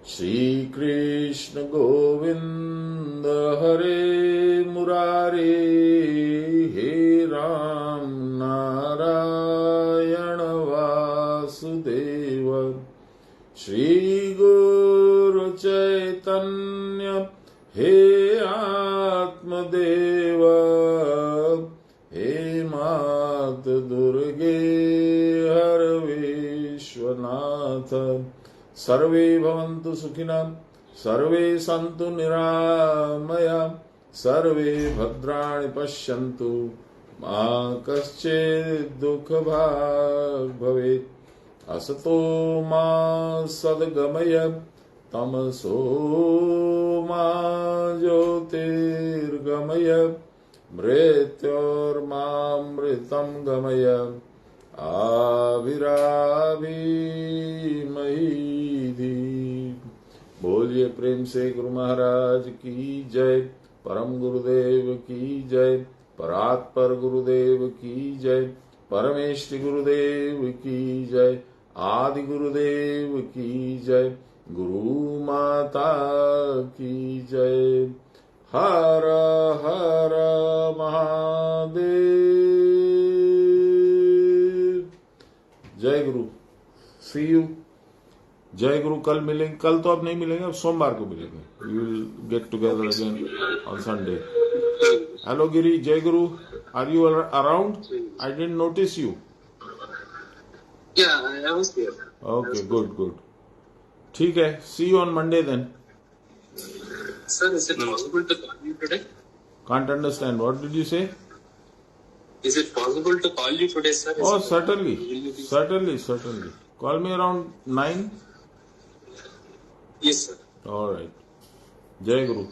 Shri Krishna Govind Hare Murare, हे राम नारायण वासुदेव। श्री गुरु चैतन्य हे आत्मदेव, हे मात दुर्गे हर विश्वनाथ। सर्वे भवन्तु सुखिनः, सर्वे सन्तु निरामया, सर्वे भद्राणि पश्यन्तु, मा कश्चित् दुःखभाग् भवेत्। असतो मा सद्गमय, तमसो मा ज्योतिर्गमय, मृत्योर्मामृतं गमय, आविराविमहीधि। बोलिए प्रेम से गुरु महाराज की जय, परम गुरुदेव की जय, परात्पर गुरुदेव की जय, परमेष्टि गुरुदेव की जय, आदि गुरुदेव की जय, गुरु माता की जय। हर हर महादेव। जय गुरु, सी यू। जय गुरु। कल मिलेंगे, कल तो अब नहीं मिलेंगे, अब सोमवार को मिलेंगे। We will get together again on Sunday. Hello Giri, जय गुरु। Are you around? I didn't notice you. Yeah, I was there. Okay, good. ठीक है, see you on Monday then. Sir, is it possible to call you today? Can't understand. What did you say? Is it possible to call you today, sir? Oh, certainly. Call me around 9. Yes, sir. All right. Jai Guru.